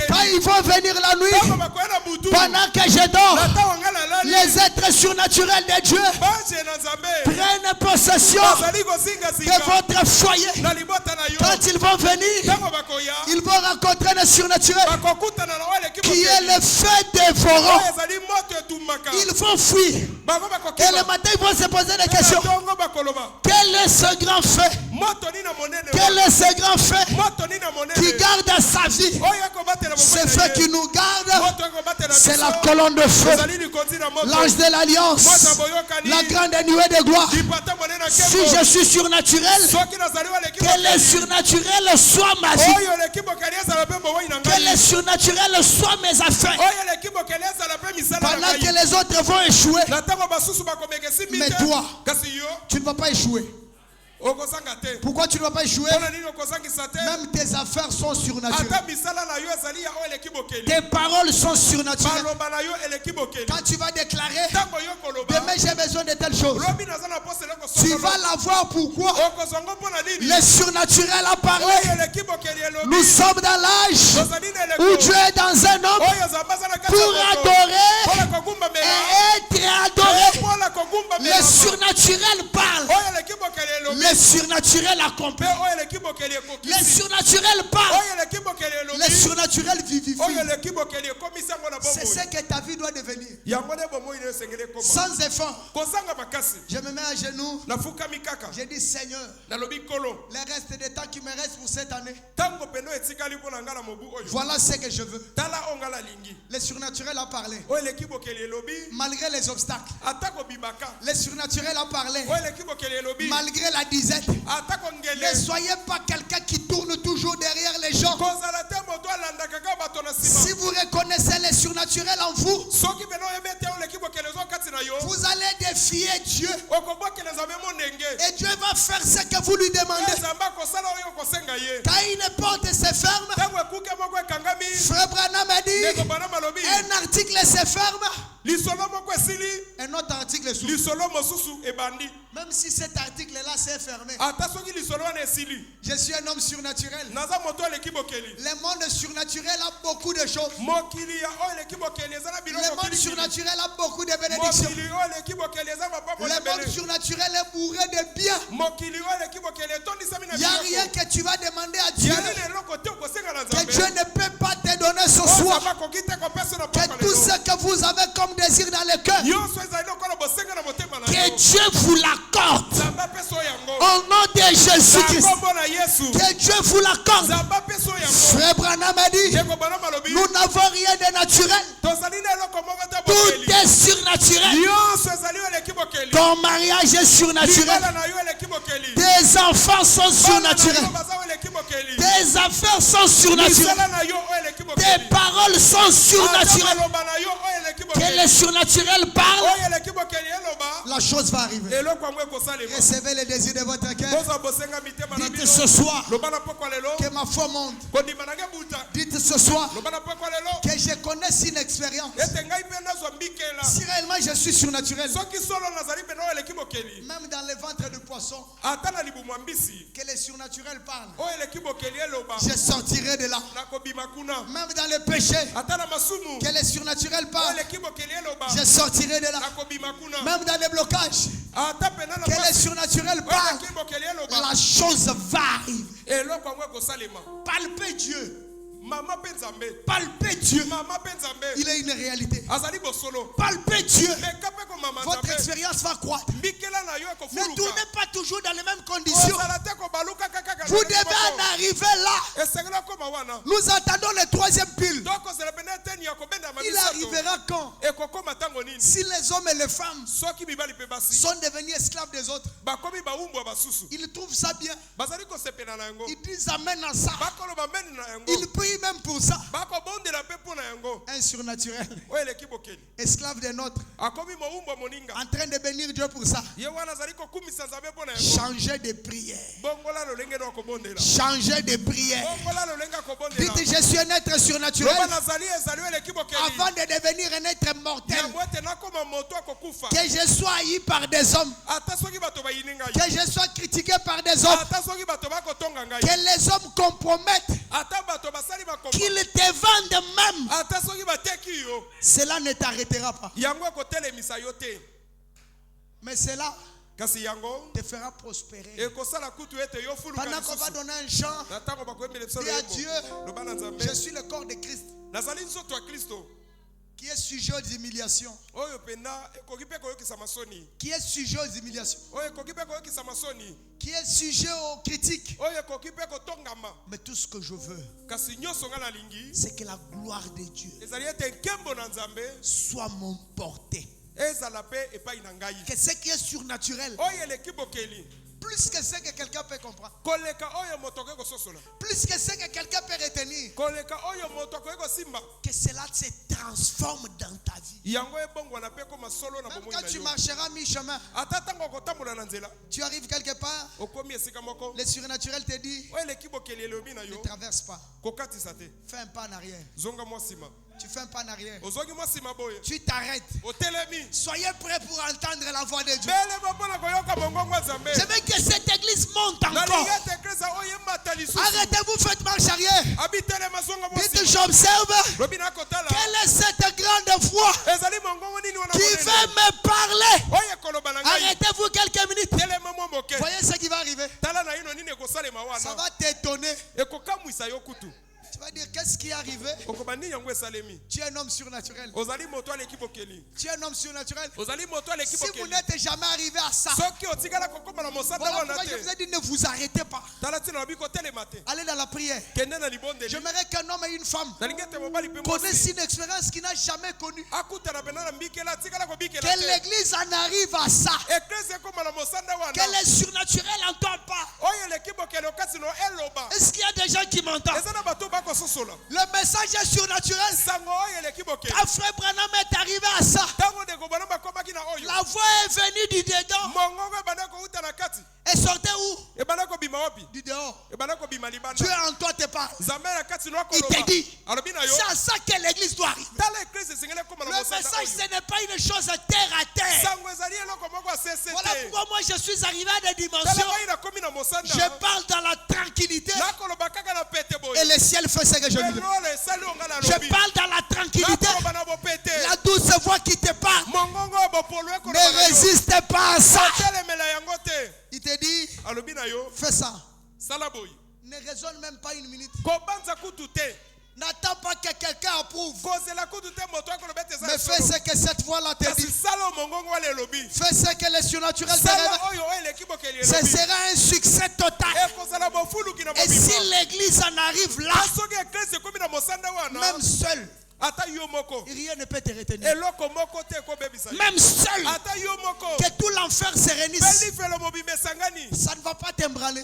Quand ils vont venir la nuit, pendant que je dors, les êtres surnaturels de Dieu prennent possession de votre foyer. Quand ils vont venir, ils vont rencontrer le surnaturel qui est le feu dévorant. Ils vont fuir. Et le matin, ils vont se poser des questions. Quel est ce grand feu? Quel est ce grand feu qui garde sa vie? Ce feu qui nous garde, c'est la colonne de feu, l'ange de l'alliance, la grande nuée de gloire. Si je suis surnaturel, que le surnaturel soit ma vie, que le surnaturel soit mes affaires. Pendant que les autres vont échouer, mais toi, tu ne vas pas échouer. Pourquoi tu ne vas pas échouer? Même tes affaires sont surnaturelles. Tes paroles sont surnaturelles. Quand tu vas déclarer, demain j'ai besoin de telle chose, tu vas l'avoir. Pourquoi? Le surnaturel a parlé. Nous sommes dans l'âge où Dieu est dans un homme pour adorer et être adoré. Le surnaturel parle. Le surnaturel accomplit. Le surnaturel parle. Le surnaturel vivifie. C'est ce que ta vie doit devenir. Sans effort. Je me mets à genoux. Je dis Seigneur, le reste des temps qui me reste pour cette année, voilà ce que je veux. Le surnaturel a parlé. Malgré les obstacles. Le surnaturel a parlé. Malgré la disette. Ne soyez pas quelqu'un qui tourne toujours derrière les gens. Si vous reconnaissez le surnaturel en vous, vous allez défier Dieu. Frère Branham a dit, un article se ferme, un autre article s'ouvre. Même si cet article-là s'est fermé, je suis un homme surnaturel. Le monde surnaturel a beaucoup de choses. Le monde surnaturel a beaucoup de bénédictions. Le monde surnaturel est bourré de biens. Il n'y a rien que tu vas demander à Dieu que Dieu ne peut pas te donner ce soir. Que tout ce que vous avez comme désir dans le cœur, que Dieu vous l'accorde. Au nom de Jésus-Christ, que Dieu vous l'accorde. Frère Branham a dit, nous n'avons rien de naturel. Tout est surnaturel. Ton mariage est surnaturel. Tes enfants sont surnaturels. Tes affaires sont surnaturelles. Tes paroles sont surnaturelles. Que le surnaturel parle, la chose va arriver. Recevez les désirs de votre cœur. Dites ce soir que ma foi monte. Dites ce soir que je connaisse une expérience. Si réellement je suis surnaturel, même dans le ventre du poisson, que le surnaturel parle, je sortirai de là. Même dans le péché, que le surnaturel parle, je sortirai de là. Même dans les blocages, que le surnaturel parle, la chose va arriver. Palpez Dieu. Palpez Dieu. Il est une réalité. Palpez Dieu. Votre expérience va croître. Ne tournez pas toujours dans les mêmes conditions. Vous devez en arriver là. Nous attendons le troisième pile. Il arrivera quand? Si les hommes et les femmes sont devenus esclaves des autres, ils trouvent ça bien. Ils disent amen à ça. Ils prient même pour ça. Un surnaturel, esclave des nôtres, en train de bénir Dieu pour ça. Changez de prière. Changez de prière. Dites, je suis un être surnaturel avant de devenir un être mortel. Que je sois haï par des hommes, que je sois critiqué par des hommes, que les hommes compromettent, qu'ils te vendent même, cela ne t'arrêtera pas. Mais cela te fera prospérer. Pendant qu'on va donner un chant, dis à Dieu, je suis le corps de Christ qui est sujet aux humiliations. Qui est sujet aux humiliations. Qui est sujet aux critiques. Mais tout ce que je veux, c'est que la gloire de Dieu soit mon portée. Que ce qui est surnaturel, plus que ce que quelqu'un peut comprendre, plus que ce que quelqu'un peut retenir, que cela se transforme dans ta vie. Même quand tu marcheras mi-chemin, tu arrives quelque part, le surnaturel te dit, ne traverse pas, fais un pas en arrière. Tu fais un pas en arrière. Tu t'arrêtes. Soyez prêts pour entendre la voix de Dieu. Je veux que cette église monte encore. Arrêtez-vous, faites marche arrière. Dites, j'observe. Quelle est cette grande voix qui veut me parler? Arrêtez-vous quelques minutes. Voyez ce qui va arriver. Ça va t'étonner. Tu vas dire, qu'est-ce qui est arrivé? Tu es un homme surnaturel. Tu es un homme surnaturel. Si vous n'êtes jamais arrivé à ça, voilà pourquoi je vous ai dit, ne vous arrêtez pas. Allez dans la prière. J'aimerais qu'un homme et une femme connaissent une expérience qu'il n'a jamais connue. Que l'église en arrive à ça. Que le surnaturel n'entend pas. Est-ce qu'il y a des gens qui m'entendent? Le message est surnaturel. Quand frère Branham est arrivé à ça, la voix est venue du dedans. Et sortait où? Du dehors. Dieu en toi te parle. Il te dit, c'est à ça que l'église doit arriver. Le message, ce n'est pas une chose terre à terre. Voilà pourquoi moi je suis arrivé à des dimensions. Je parle dans la tranquillité. Et le ciel fait ce que je dis. Je parle dans la tranquillité. La douce voix qui te parle. Ne résiste pas à ça. Il te dit, fais ça. Ne raisonne même pas une minute. N'attends pas que quelqu'un approuve. Mais fais ce que cette voix-là te dit. Fais ce que le surnaturel te révèle. Ce sera un succès total. Et si l'église en arrive là, même seul, rien ne peut te retenir. Même seul, que tout l'enfer se réunisse, ça ne va pas t'embraler.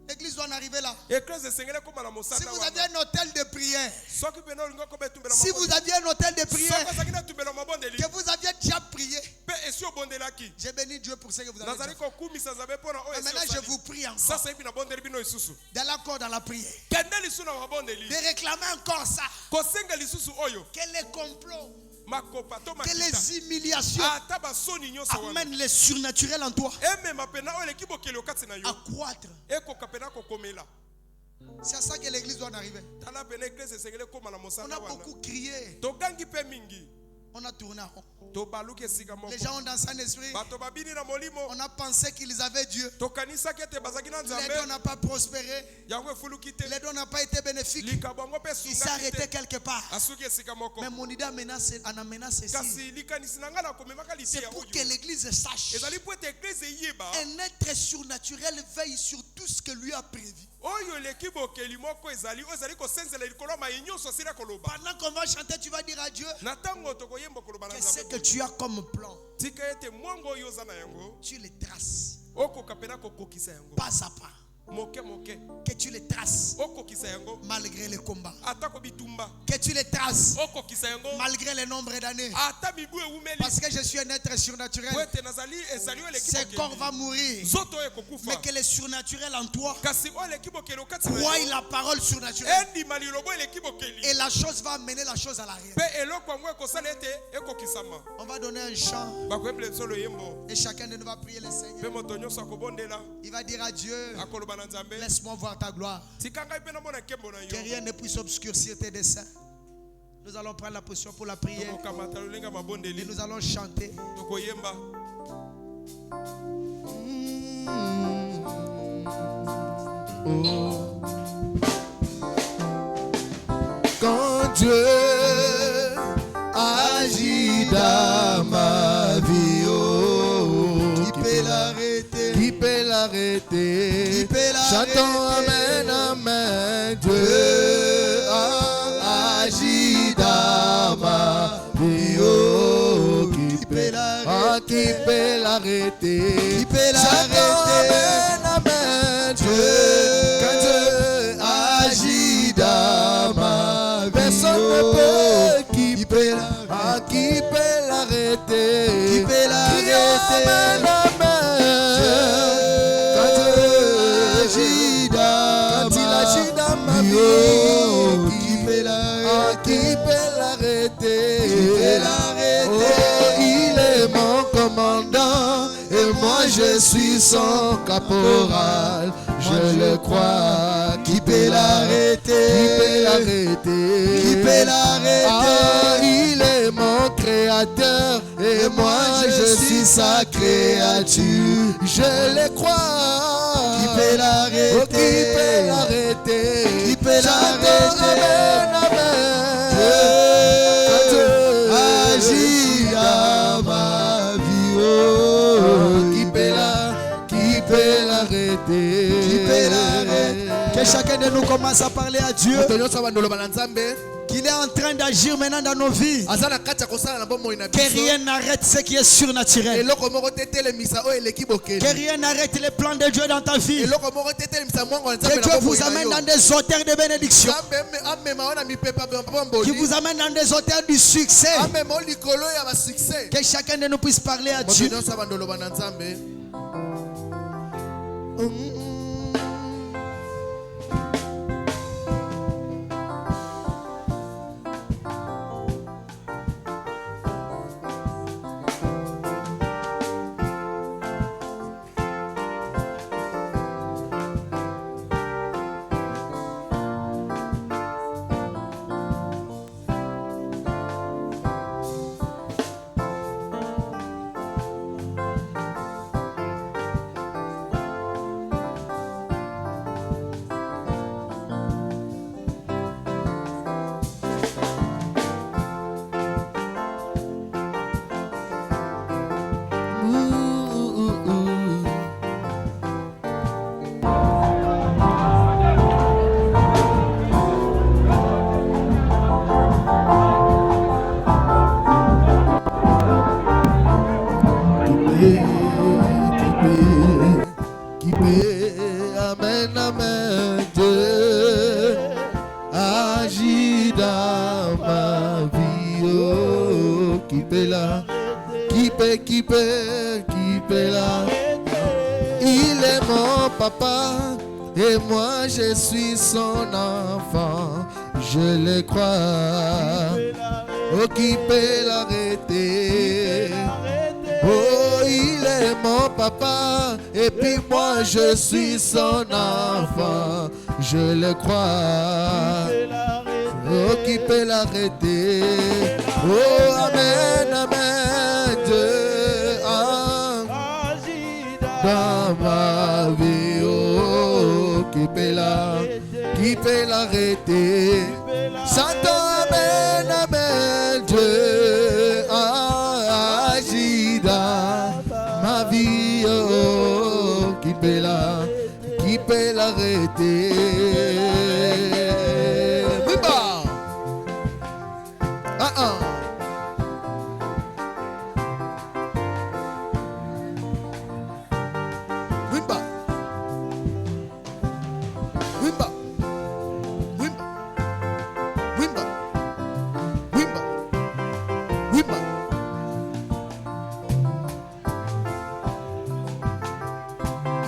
L'église doit en arriver là. Si vous aviez un hôtel de prière, si vous aviez un hôtel de prière, que vous aviez déjà prié, j'ai béni Dieu pour ce que vous avez fait. Maintenant je vous prie encore d'aller encore dans la prière, de réclamer encore ça, que les complots, que les humiliations amènent les surnaturels en toi à croître. C'est à ça que l'église doit en arriver. On a beaucoup crié. On a tourné en rond. Les gens ont dansé en esprit. On a pensé qu'ils avaient Dieu. Les dons n'ont pas prospéré. Les dons n'ont pas été bénéfiques. Il s'est arrêté quelque part. Mais mon idée en amena ceci. C'est pour que l'église sache. Un être surnaturel veille sur tout ce que lui a prévu. Pendant qu'on va chanter, tu vas dire à Dieu, qu'est-ce que tu as comme plan? Tu les traces pas à pas. Que tu les traces malgré les combats. Que tu les traces malgré le nombre d'années. Parce que je suis un être surnaturel. Ce corps va mourir. Mais que le surnaturel en toi croit la parole surnaturelle. Et la chose va amener la chose à l'arrière. On va donner un chant. Et chacun de nous va prier le Seigneur. Il va dire à Dieu, laisse-moi voir ta gloire. Que rien ne puisse obscurcir tes desseins. Nous allons prendre la position pour la prière. Et nous allons chanter. Quand Dieu agit dans ma vie, qui peut l'arrêter? Qui peut l'arrêter? Chantons Amen, Amen. Dieu agit dans ma vie, qui peut l'arrêter? Qui peut l'arrêter? Amen, Amen. Quand Dieu agit dans ma vie, personne ne peut. Qui peut l'arrêter? Qui peut l'arrêter? Amen, Amen. Quand il agit dans ma vie, qui peut l'arrêter? Oh, il est mon commandant et moi je suis son caporal. Je le crois. Qui peut l'arrêter? Qui peut l'arrêter? Ah, il est mon créateur et moi je suis sa créature. Je le crois. Qui peut l'arrêter? Oh, qui peut l'arrêter? Qui peut l'arrêter? Amen, amen. Dieu agit dans ma vie. Oh, qui peut l'arrêter? Qui peut l'arrêter? Que chacun de nous commence à parler à Dieu. qu'il est en train d'agir maintenant dans nos vies. Que rien n'arrête ce qui est surnaturel. Que rien n'arrête les plans de Dieu dans ta vie. Que Dieu vous amène dans des hauteurs de bénédiction. Qui vous amène dans des hauteurs du succès. Que chacun de nous puisse parler à Dieu. Il est mon papa et moi je suis son enfant, je le crois. Oh, qui peut l'arrêter? Oh, il est mon papa et puis moi je suis son enfant, je le crois. Oh, qui peut l'arrêter? Oh, amen, amen, Dieu, dans ma vie, oh, qui peut l'arrêter? Chantons, amen, amen, Dieu, agis dans ma vie, oh, qui peut l'arrêter?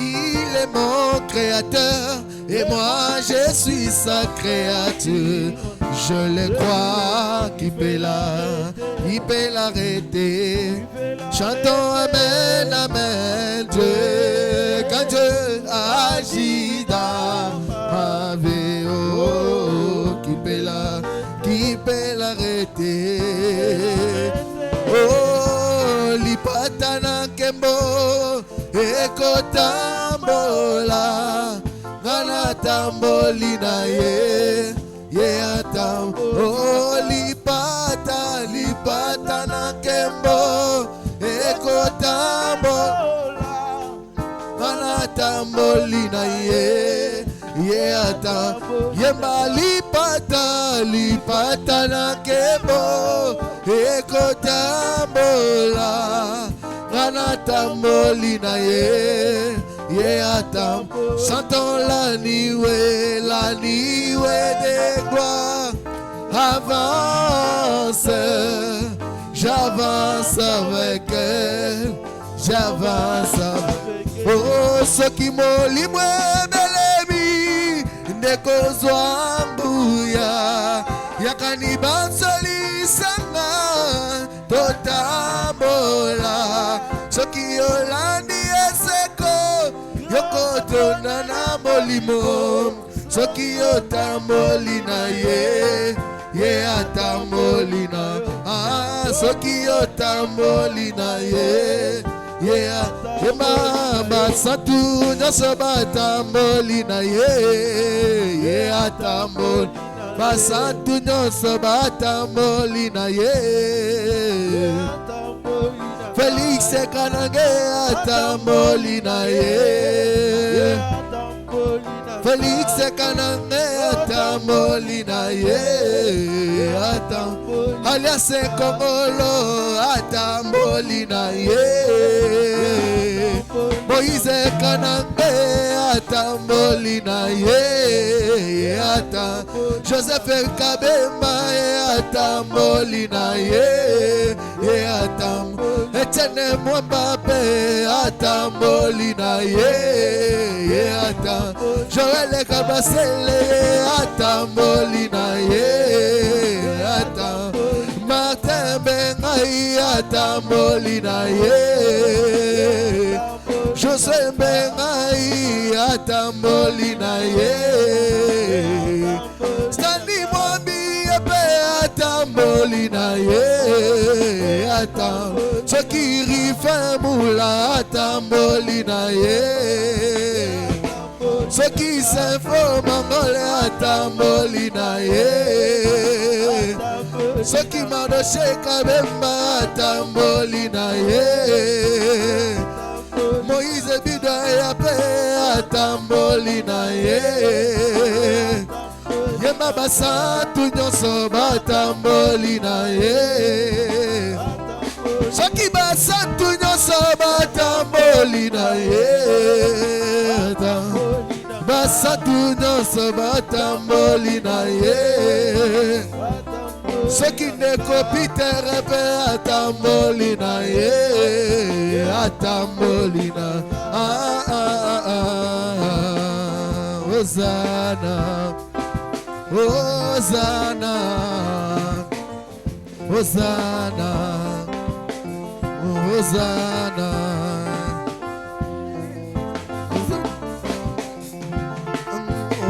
Il est mon créateur et moi je suis sa créature. Je le crois, qui peut l'arrêter? Chantons amen, amen, Dieu, quand Dieu agit dans ma vie, oh, qui peut l'arrêter? Oh, lipatana kembo, ekotambola, gana tambolina ye. Atam, oh, lipata na kembo, eko tambola, mana tambolina ye atam, yemba lipata na kembo, eko tambola, mana tambolina ye atam. Chantons la nuée de gloire. Avance, j'avance avec elle, j'avance avec elle. Oh, ce qui m'a libre de l'ennemi, ne kozwa mbuya, yakaniban soli sanga, totambola, ce qui yolandi eseko, yokotona na molimo, ce qui yotambolina ye atambolina, ah, ce qui yotambolina ye mama satu nyosoba tambolina ye atambol, basatu nyosoba tambolina ye. Félix Kanange atambolina ye. Félix Kanange atamboli na ye alias Kongolo atamboli na ye Moïse Kanange atamboli na ye Joseph Kabemba atamboli na ye Etienne Mwambape atamboli na ye Joël Kabasele atamboli na ye Martin Bengai atamboli na ye José Bengai atamboli na ye Stanley Mwambi epe atamboli na ye Sokiri Famula atamboli na ye Soki Saint-Fro Mangole atamboli na ye Soki Mardoche Kabemba atamboli na ye Moïse Bidaya pe atamboli na ye Yema Basatu nyonso batamboli na ye Soki Basatu nyonso batamboli na ye Basatu nyonso batamboli na ye Soki Ndeko Peter pe atamboli na ye atamboli na Hosanna Hosanna Hosanna Hosanna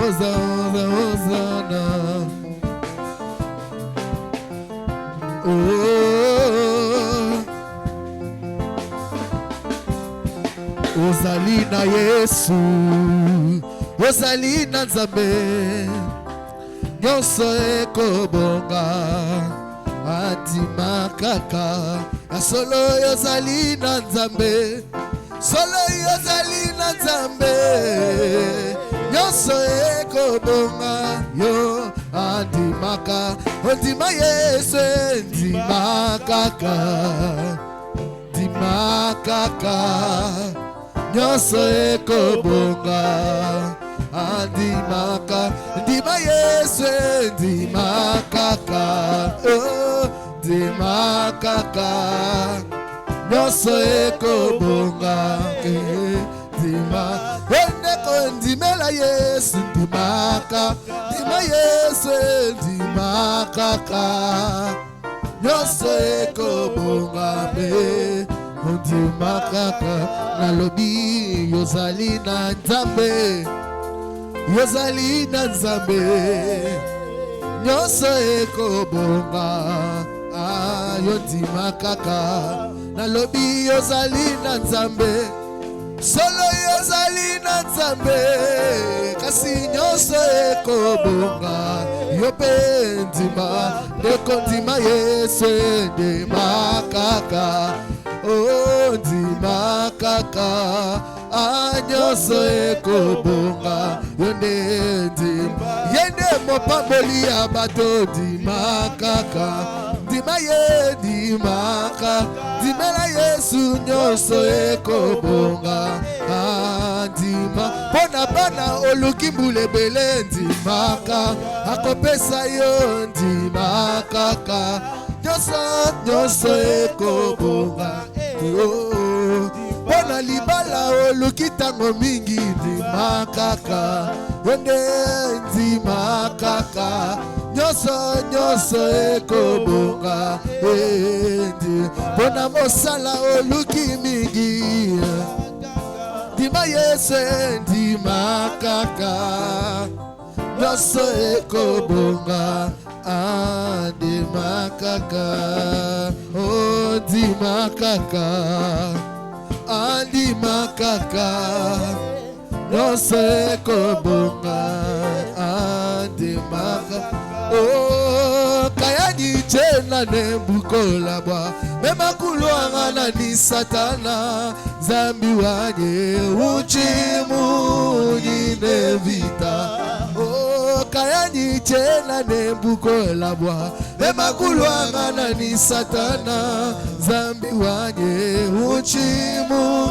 Hosanna Hosanna Ozali na Yesu Ozali na Nzambe nyonso ekobonga atima kaka asolo yozali na Nzambe solo yozali na Nzambe nyonso ekobonga yo andimaka ondima Yesu ndimakaka ndimakaka nyonso ekobonga andimaka ndima Yesu ndimakaka ndimakaka nyonso ekobonga ndima endeko ndimela Yesu ndimaka ndima Yesu ndimakaka nyonso ekobonga ndimakaka nalobi yozali na Nzambe yozali na Nzambe nyonso ekobonga yo ndimakaka nalobi yozali na Nzambe solo yozali na Nzambe kasi nyonso ekobonga yo pe ndima ndeko ndima Yesu ndimakaka oh ndimakaka nyonso ekobonga yonde ndima yende mopamboli ya bato ndimakaka ndima ye ndimaka ndimela Yesu nyonso ekobonga ndima pona bana oluki mbulebele ndimaka akopesa yo ndimakaka nyonso ekobonga pona libala oluki tango mingi ndimakaka yonde ndimakaka nyonso ekobonga pona mosala oluki mingi ndima Yesu ndimakaka nyonso ekobonga ndimakaka oh ndimakaka ndimakaka nyonso ekobonga ndimakaka oh kayani chena nembukola bwa mema kulwanga ni satana zambi wanye uchimu nyine vita kayanyi chena nembukola bwa mema kulwanga ni satana zambi wanye uchimu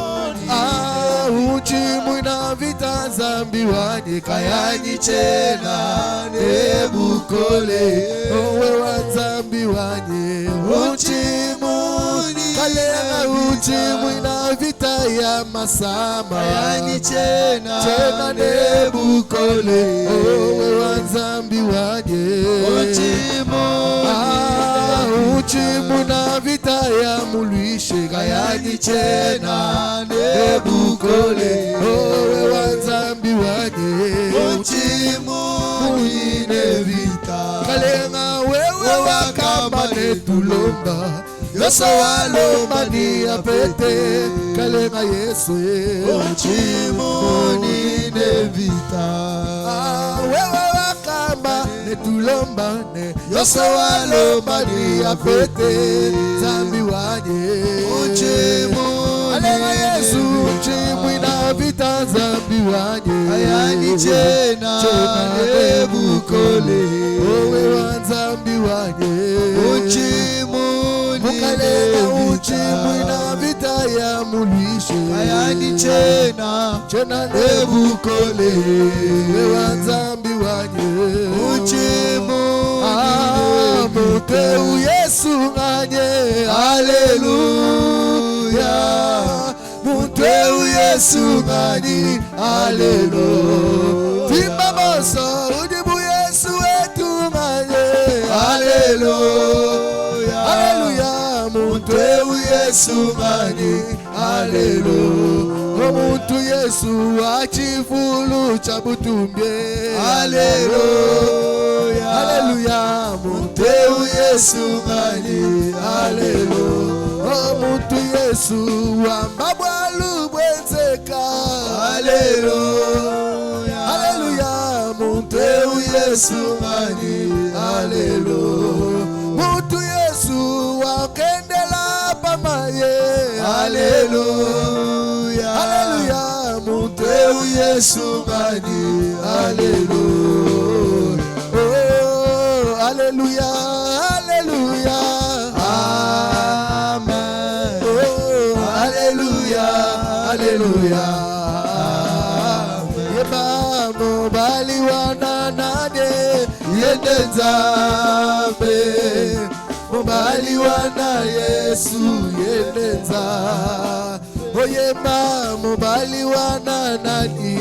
uchimu na vita zambi wanye kayanyi chena nebukole owe wa zambi wanye uchimu kalenga uchimu na vita ya masama kayanyi chena nebukole owe wa zambi wanye uchimu na vita ya mulwishe kayanyi chena nebukole owe wa zambi wanye uchimu ine vita kalenga wewe wakamba netulomba yoso walomba ni apete kalenga Yesu uchimu ine vita wewe wakamba netulomba ne yoso walomba ni apete zambi wanye uchimu kalenga Yesu uchimu ina vita zambi wanye ayani chena nebukole owe wa zambi wanye uchimu mukalenga uchimu ina vita ya mulwishe ayani chena nebukole owe wa zambi wanye uchimu muteu Yesu nganye haleluya muteu Yesu ngani haleluya timba moso ujibu Yesu wetu nganye haleluya haleluya muteu Yesu ngani haleluya muntu Yesu achifulu cha butumbye haleluya haleluya muteu Yesu ngani haleluya muntu Yesu wambabwalu bwenzeka haleluya haleluya muteu Yesu ngani haleluya muntu Yesu wakendela pamaye haleluya haleluya muteu Yesu ngani haleluya oh haleluya haleluya amen oh haleluya haleluya yeba mobali wana nane yende nzambe mobali wana Yesu yende nzambe oyema mobali wana nani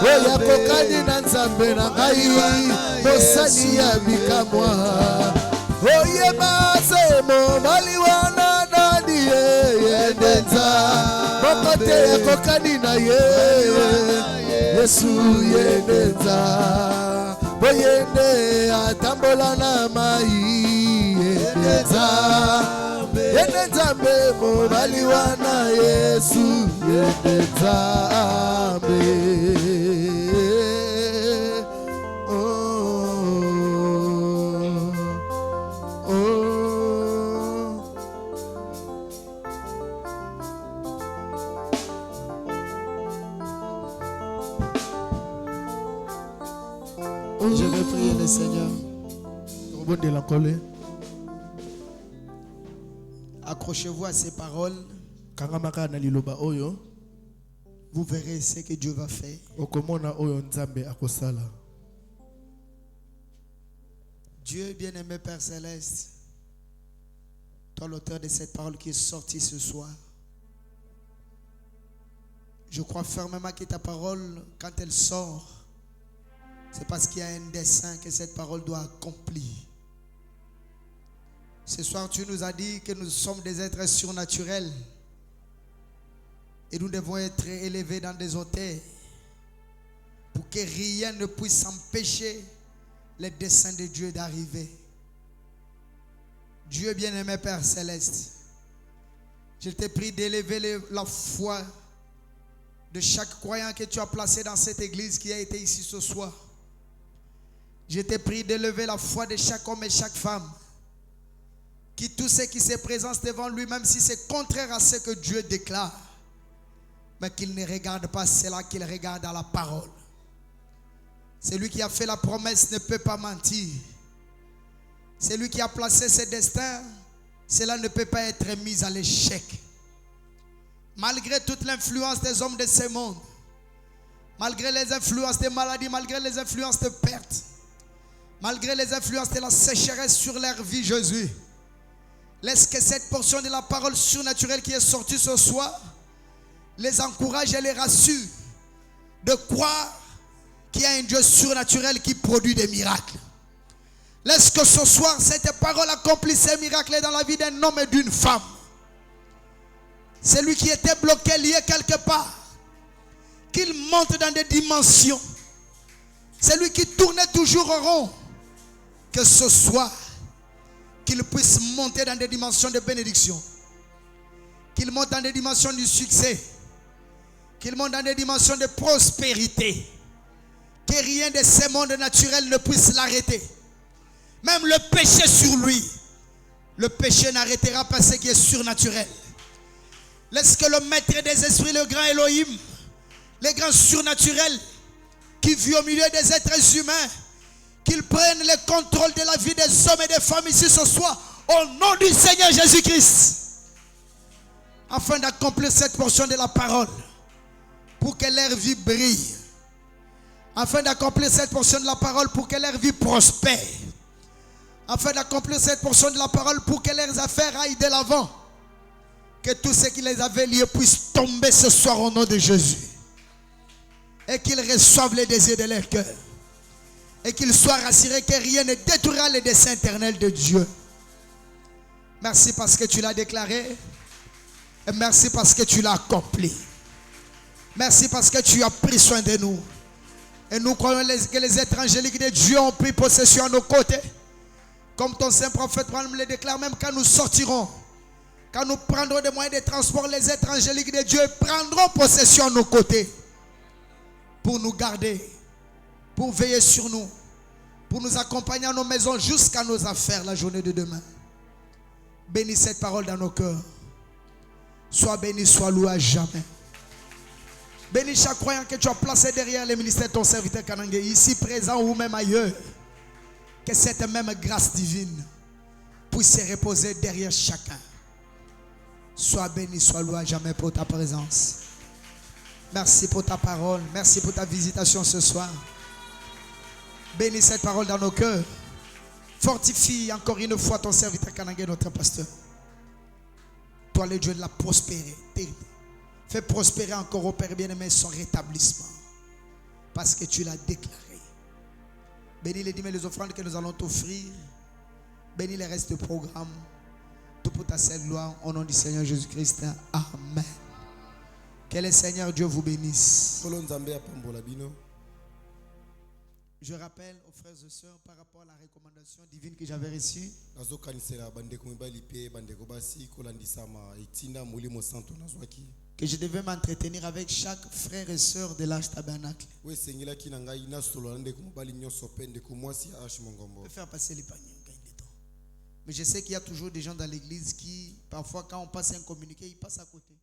oya kokani na nzambe na ngai mosani ya bikamwa oyema se mobali wana nani yende nzambe mokote ya kokani na ye Yesu yende nzambe boyende atambola na mai yende nzambe yende nzambe mobali wana Yesu yende nzambe Je vais prier le Seigneur. Accrochez-vous à ces paroles. Vous verrez ce que Dieu va faire. Dieu bien-aimé Père Céleste, toi l'auteur de cette parole qui est sortie ce soir, je crois fermement que ta parole, quand elle sort, c'est parce qu'il y a un dessein que cette parole doit accomplir. Ce soir, tu nous as dit que nous sommes des êtres surnaturels et nous devons être élevés dans des hauteurs pour que rien ne puisse empêcher les desseins de Dieu d'arriver. Dieu bien-aimé Père Céleste, je te prie d'élever la foi de chaque croyant que tu as placé dans cette église qui a été ici ce soir. Je te prie d'élever la foi de chaque homme et chaque femme. Qui tout ce qui se présente devant lui, même si c'est contraire à ce que Dieu déclare, mais qu'il ne regarde pas cela, qu'il regarde à la parole. Celui qui a fait la promesse ne peut pas mentir. Celui qui a placé ses destins, cela ne peut pas être mis à l'échec. Malgré toute l'influence des hommes de ce monde, malgré les influences des maladies, malgré les influences de perte, malgré les influences de la sécheresse sur leur vie, Jésus, laisse que cette portion de la parole surnaturelle qui est sortie ce soir les encourage et les rassure de croire qu'il y a un Dieu surnaturel qui produit des miracles. Laisse que ce soir cette parole accomplisse ces miracles dans la vie d'un homme et d'une femme. Celui qui était bloqué, lié quelque part, qu'il monte dans des dimensions. Celui qui tournait toujours au rond, que ce soir, qu'il puisse monter dans des dimensions de bénédiction. Qu'il monte dans des dimensions du succès. Qu'il monte dans des dimensions de prospérité. Que rien de ce monde naturel ne puisse l'arrêter. Même le péché sur lui. Le péché n'arrêtera pas ce qui est surnaturel. Laisse que le maître des esprits, le grand Elohim, le grand surnaturel, qui vit au milieu des êtres humains, qu'il prenne le contrôle de la vie des hommes et des femmes ici ce soir, au nom du Seigneur Jésus-Christ, afin d'accomplir cette portion de la parole, pour que leur vie brille, afin d'accomplir cette portion de la parole, pour que leur vie prospère, afin d'accomplir cette portion de la parole, pour que leurs affaires aillent de l'avant, que tout ce qui les avait liés puisse tomber ce soir au nom de Jésus, et qu'ils reçoivent les désirs de leur cœur. Et qu'il soit rassuré que rien ne détruira les desseins éternels de Dieu. Merci parce que tu l'as déclaré. Et merci parce que tu l'as accompli. Merci parce que tu as pris soin de nous. Et nous croyons que les êtres angéliques de Dieu ont pris possession à nos côtés. Comme ton saint prophète me le déclare, même quand nous sortirons, quand nous prendrons des moyens de transport, les êtres angéliques de Dieu prendront possession à nos côtés. Pour nous garder, pour veiller sur nous, pour nous accompagner à nos maisons jusqu'à nos affaires la journée de demain. Bénis cette parole dans nos cœurs. Sois béni, sois loué à jamais. Bénis chaque croyant que tu as placé derrière le ministère de ton serviteur Kanangé, ici présent ou même ailleurs. Que cette même grâce divine puisse se reposer derrière chacun. Sois béni, sois loué à jamais pour ta présence. Merci pour ta parole. Merci pour ta visitation ce soir. Bénis cette parole dans nos cœurs. Fortifie encore une fois ton serviteur Kanangé, notre pasteur. Toi, le Dieu de la prospérité. Fais prospérer encore au Père bien-aimé son rétablissement. Parce que tu l'as déclaré. Bénis les dîmes et les offrandes que nous allons t'offrir. Bénis les restes du programme. Tout pour ta sainte gloire. Au nom du Seigneur Jésus-Christ. Amen. Que le Seigneur Dieu vous bénisse. Je rappelle aux frères et sœurs par rapport à la recommandation divine que j'avais reçue. Que je devais m'entretenir avec chaque frère et sœur de l'Arche Tabernacle. Je peux faire passer les paniers. Mais je sais qu'il y a toujours des gens dans l'église qui, parfois, quand on passe un communiqué, ils passent à côté.